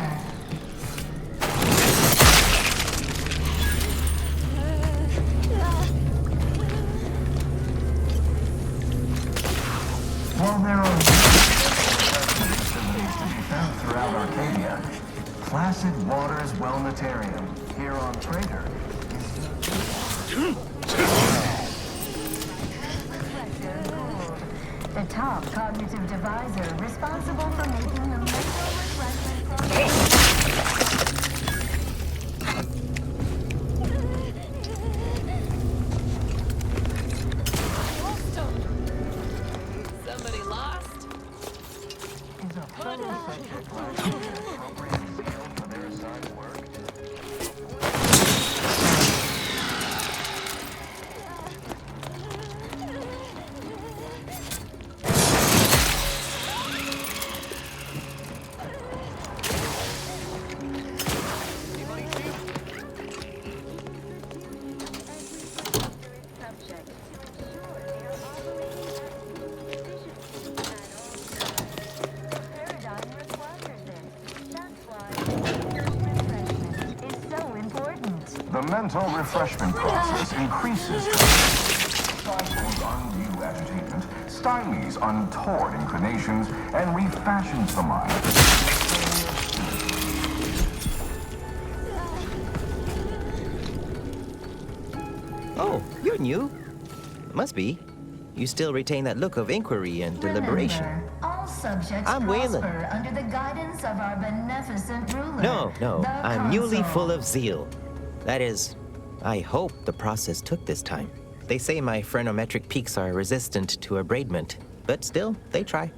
While there are facilities to be found throughout Arcadia, Placid Waters Wellnetarium here on Crater The top cognitive divisor responsible for making the mental refreshment process. Somebody lost? is a fellow subject lacking the appropriate zeal for their assigned work. The mental refreshment process increases stifles undue agitation, stymies untoward inclinations, and refashions the mind. Oh, you're new. Must be. You still retain that look of inquiry and deliberation. Remember, all subjects I'm Waylon. prosper under the guidance of our beneficent ruler. No, the I'm newly Consul. full of zeal. That is, I hope the process took this time. They say my phrenometric peaks are resistant to abradement, but still, they try.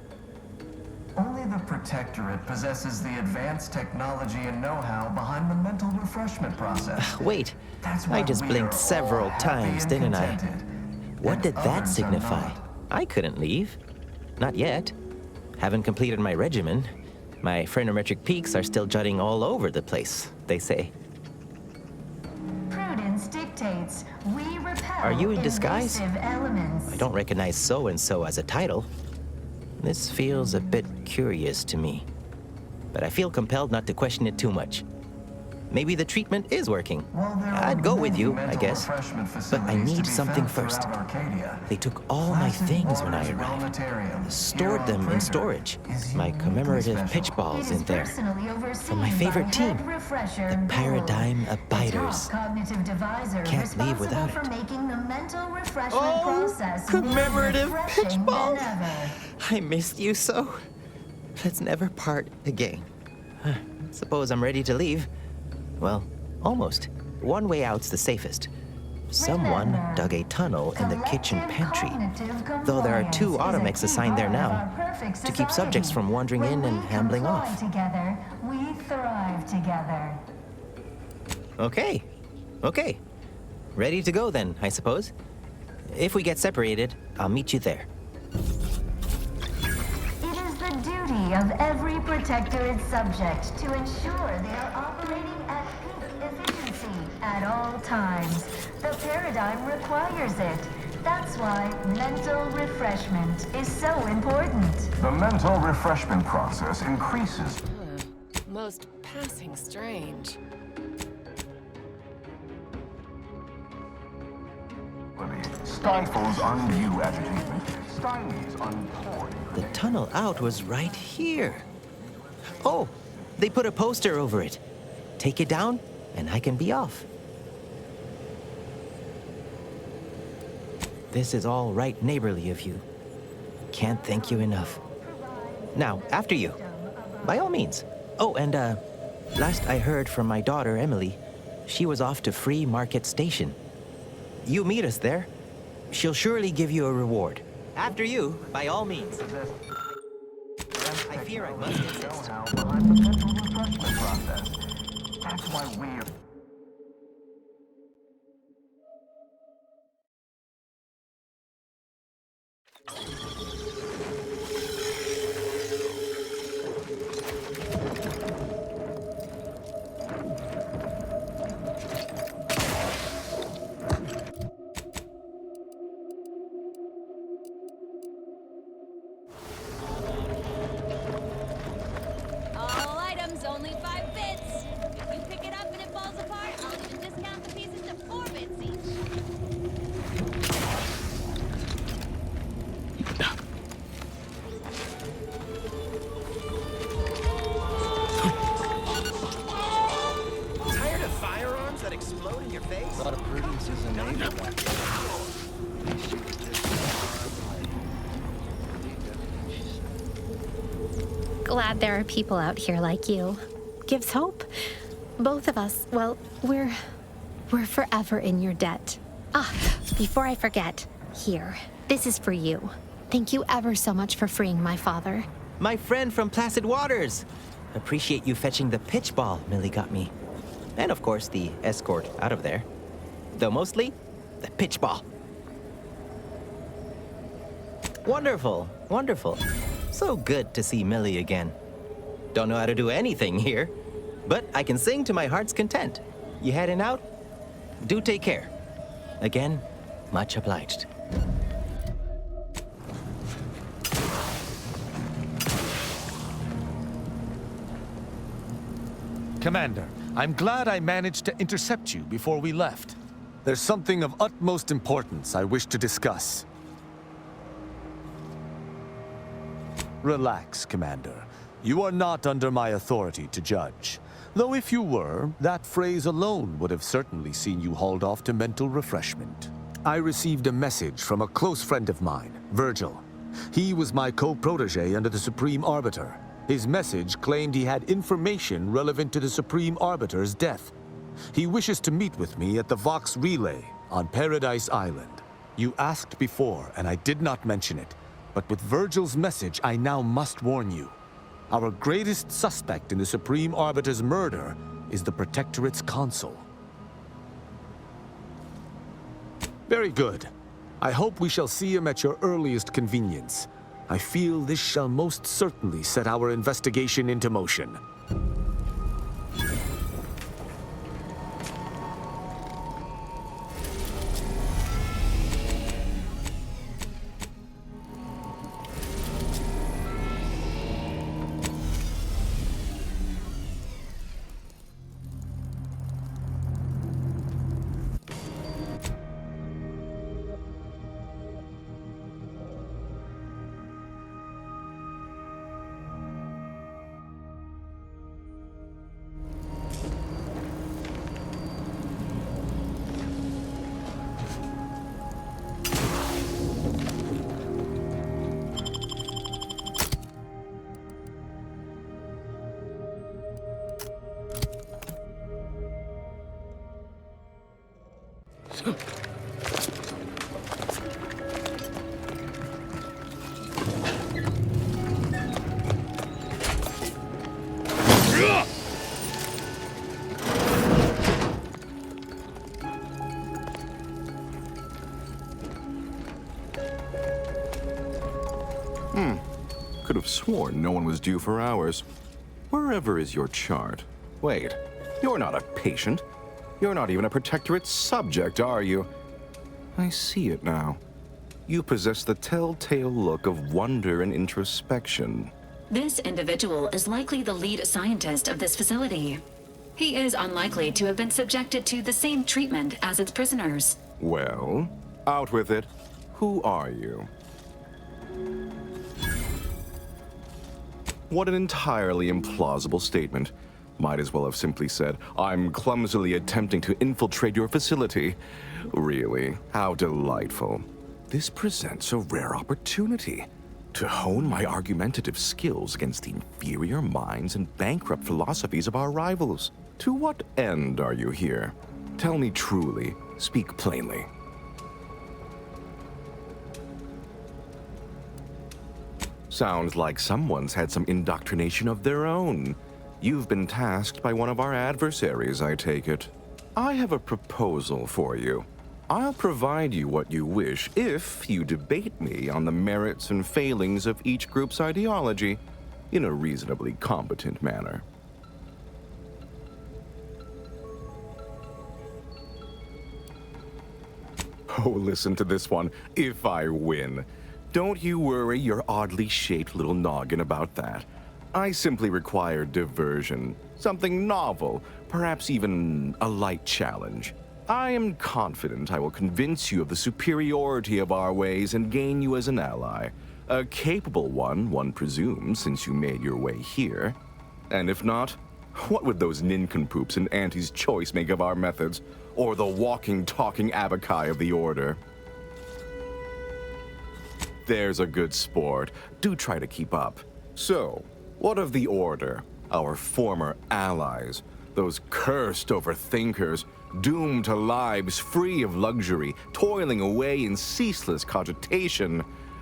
Only the Protectorate possesses the advanced technology and know-how behind the mental refreshment process. Wait, That's why I just we blinked are several all happy times, and didn't I? contented, What and did that others are signify? not. I couldn't leave. Not yet. Haven't completed my regimen. My phrenometric peaks are still jutting all over the place, they say. Prudence dictates we repel Are you in disguise? invasive elements. I don't recognize so-and-so as a title. This feels a bit curious to me. But I feel compelled not to question it too much. Maybe the treatment is working. I'd go with you, I guess. But I need something first. They took all my things when I arrived. Stored them in storage. My commemorative pitch balls in there. From my favorite team, the Paradigm Abiders. Cognitive divisor Can't leave without responsible it. for making the mental refreshment process commemorative more pitch refreshing balls. than ever. I missed you so. Let's never part again. Suppose I'm ready to leave. Well, almost. One way out's the safest. Someone dug a tunnel in the kitchen pantry, though there are 2 automechs assigned there now to keep subjects from wandering in and ambling off. Together, we thrive together. Okay. Ready to go then, I suppose. If we get separated, I'll meet you there. It is the duty of every Protectorate subject to ensure they are operating at peak efficiency at all times. The paradigm requires it. That's why mental refreshment is so important. The mental refreshment process increases Most passing strange. stifles undue agitation, stymies untoward. The tunnel out was right here. Oh, they put a poster over it. Take it down, and I can be off. This is all right neighborly of you. Can't thank you enough. Now, after you. By all means. Oh, and, last I heard from my daughter, Emily, she was off to Free Market Station. You meet us there. She'll surely give you a reward. After you, by all means. I fear I must insist. Behind the mental refreshment process. That's why we're... explode in your face? A lot of prudence is enabled back Glad there are people out here like you. Gives hope. Both of us, well, we're forever in your debt. Ah, before I forget, here, this is for you. Thank you ever so much for freeing my father. My friend from Placid Waters. Appreciate you fetching the pitch ball Millie got me. And of course, the escort out of there. Though mostly, the pitch ball. Wonderful, wonderful. So good to see Millie again. Don't know how to do anything here, but I can sing to my heart's content. You heading out? Do take care. Again, much obliged. Commander, I'm glad I managed to intercept you before we left. There's something of utmost importance I wish to discuss. Relax, Commander. You are not under my authority to judge. Though if you were, that phrase alone would have certainly seen you hauled off to mental refreshment. I received a message from a close friend of mine, Virgil. He was my co-protege under the Supreme Arbiter. His message claimed he had information relevant to the Supreme Arbiter's death. He wishes to meet with me at the Vox Relay on Paradise Island. You asked before, and I did not mention it, but with Virgil's message, I now must warn you. Our greatest suspect in the Supreme Arbiter's murder is the Protectorate's consul. Very good. I hope we shall see him at your earliest convenience. I feel this shall most certainly set our investigation into motion. Could have sworn no one was due for hours. Wherever is your chart? Wait, you're not a patient. You're not even a Protectorate subject, are you? I see it now. You possess the telltale look of wonder and introspection. This individual is likely the lead scientist of this facility. He is unlikely to have been subjected to the same treatment as its prisoners. Well, out with it. Who are you? What an entirely implausible statement. Might as well have simply said, I'm clumsily attempting to infiltrate your facility. Really, how delightful. This presents a rare opportunity to hone my argumentative skills against the inferior minds and bankrupt philosophies of our rivals. To what end are you here? Tell me truly, speak plainly. Sounds like someone's had some indoctrination of their own. You've been tasked by one of our adversaries, I take it. I have a proposal for you. I'll provide you what you wish if you debate me on the merits and failings of each group's ideology in a reasonably competent manner. Oh, listen to this one. If I win. Don't you worry your oddly shaped little noggin about that. I simply require diversion, something novel, perhaps even a light challenge. I am confident I will convince you of the superiority of our ways and gain you as an ally. A capable one presumes, since you made your way here. And if not, What would those nincompoops in Auntie's choice make of our methods? Or the walking, talking abakai of the Order? There's a good sport. Do try to keep up. So, what of the Order? Our former allies? Those cursed overthinkers, doomed to lives free of luxury, toiling away in ceaseless cogitation.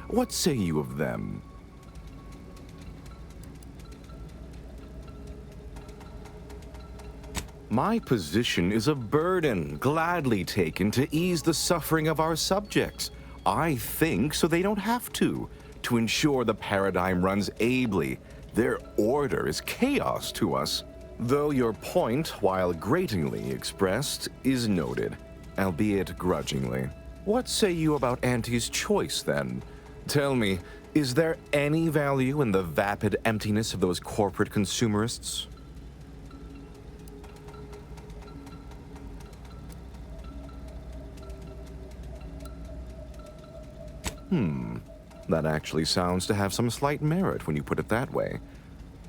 What say you of them? My position is a burden, gladly taken to ease the suffering of our subjects. I think so they don't have to ensure the paradigm runs ably. Their order is chaos to us. Though your point, while gratingly expressed, is noted, albeit grudgingly. What say you about Auntie's choice, then? Tell me, is there any value in the vapid emptiness of those corporate consumerists? That actually sounds to have some slight merit when you put it that way.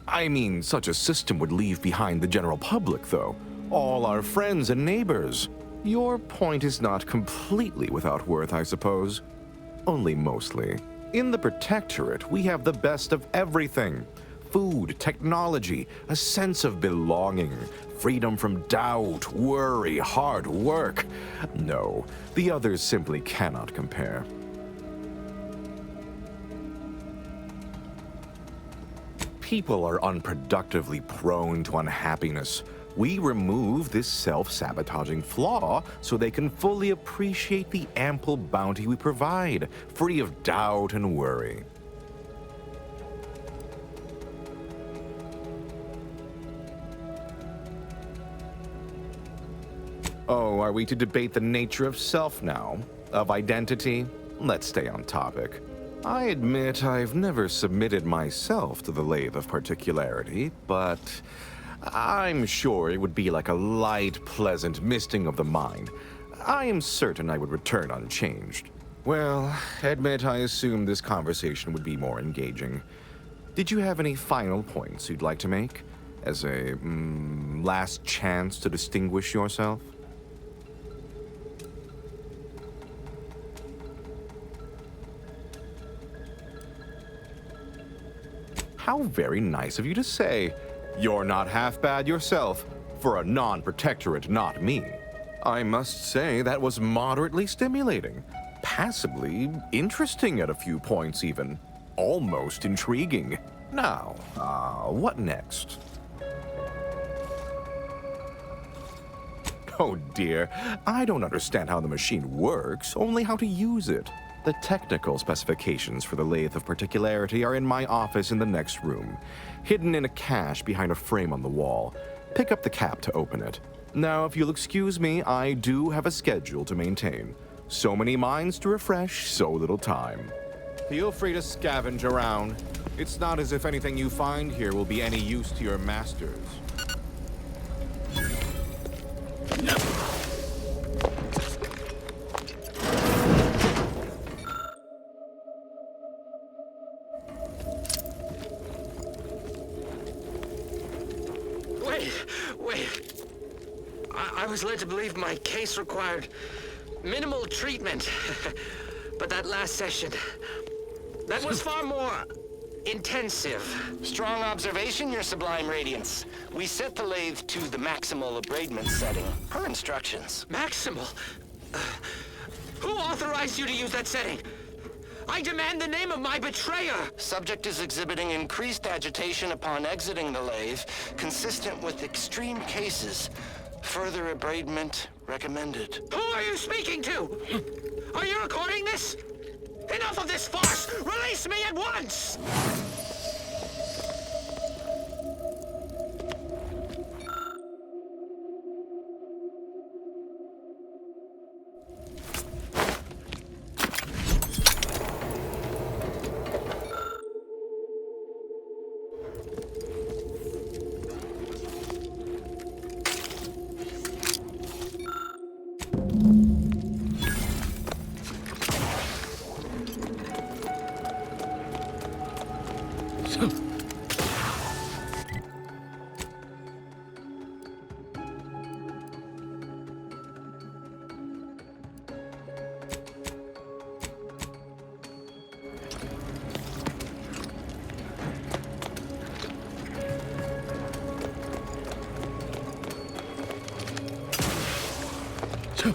I mean, such a system would leave behind the general public, though. All our friends and neighbors. Your point is not completely without worth, I suppose. Only mostly. In the Protectorate, we have the best of everything. Food, technology, a sense of belonging, freedom from doubt, worry, hard work. No, the others simply cannot compare. People are unproductively prone to unhappiness. We remove this self-sabotaging flaw so they can fully appreciate the ample bounty we provide, free of doubt and worry. Oh, are we to debate the nature of self now? Of identity? Let's stay on topic. I admit I've never submitted myself to the lathe of particularity, but I'm sure it would be like a light, pleasant misting of the mind. I am certain I would return unchanged. Well, admit I assumed this conversation would be more engaging. Did you have any final points you'd like to make? As a, last chance to distinguish yourself? How very nice of you to say. You're not half bad yourself, for a non-protectorate, not me. I must say that was moderately stimulating. Passably interesting at a few points even. Almost intriguing. Now, what next? Oh dear, I don't understand how the machine works, only how to use it. The technical specifications for the lathe of particularity are in my office in the next room, hidden in a cache behind a frame on the wall. Pick up the cap to open it. Now, if you'll excuse me, I do have a schedule to maintain. So many minds to refresh, so little time. Feel free to scavenge around. It's not as if anything you find here will be any use to your masters. Wait. I was led to believe my case required minimal treatment. But that last session, that was far more intensive. Strong observation, Your Sublime Radiance. We set the lathe to the maximal abradement setting, per instructions. Maximal? Who authorized you to use that setting? I demand the name of my betrayer! Subject is exhibiting increased agitation upon exiting the lathe, consistent with extreme cases. Further abradement recommended. Who are you speaking to? Are you recording this? Enough of this farce! Release me at once! Huh.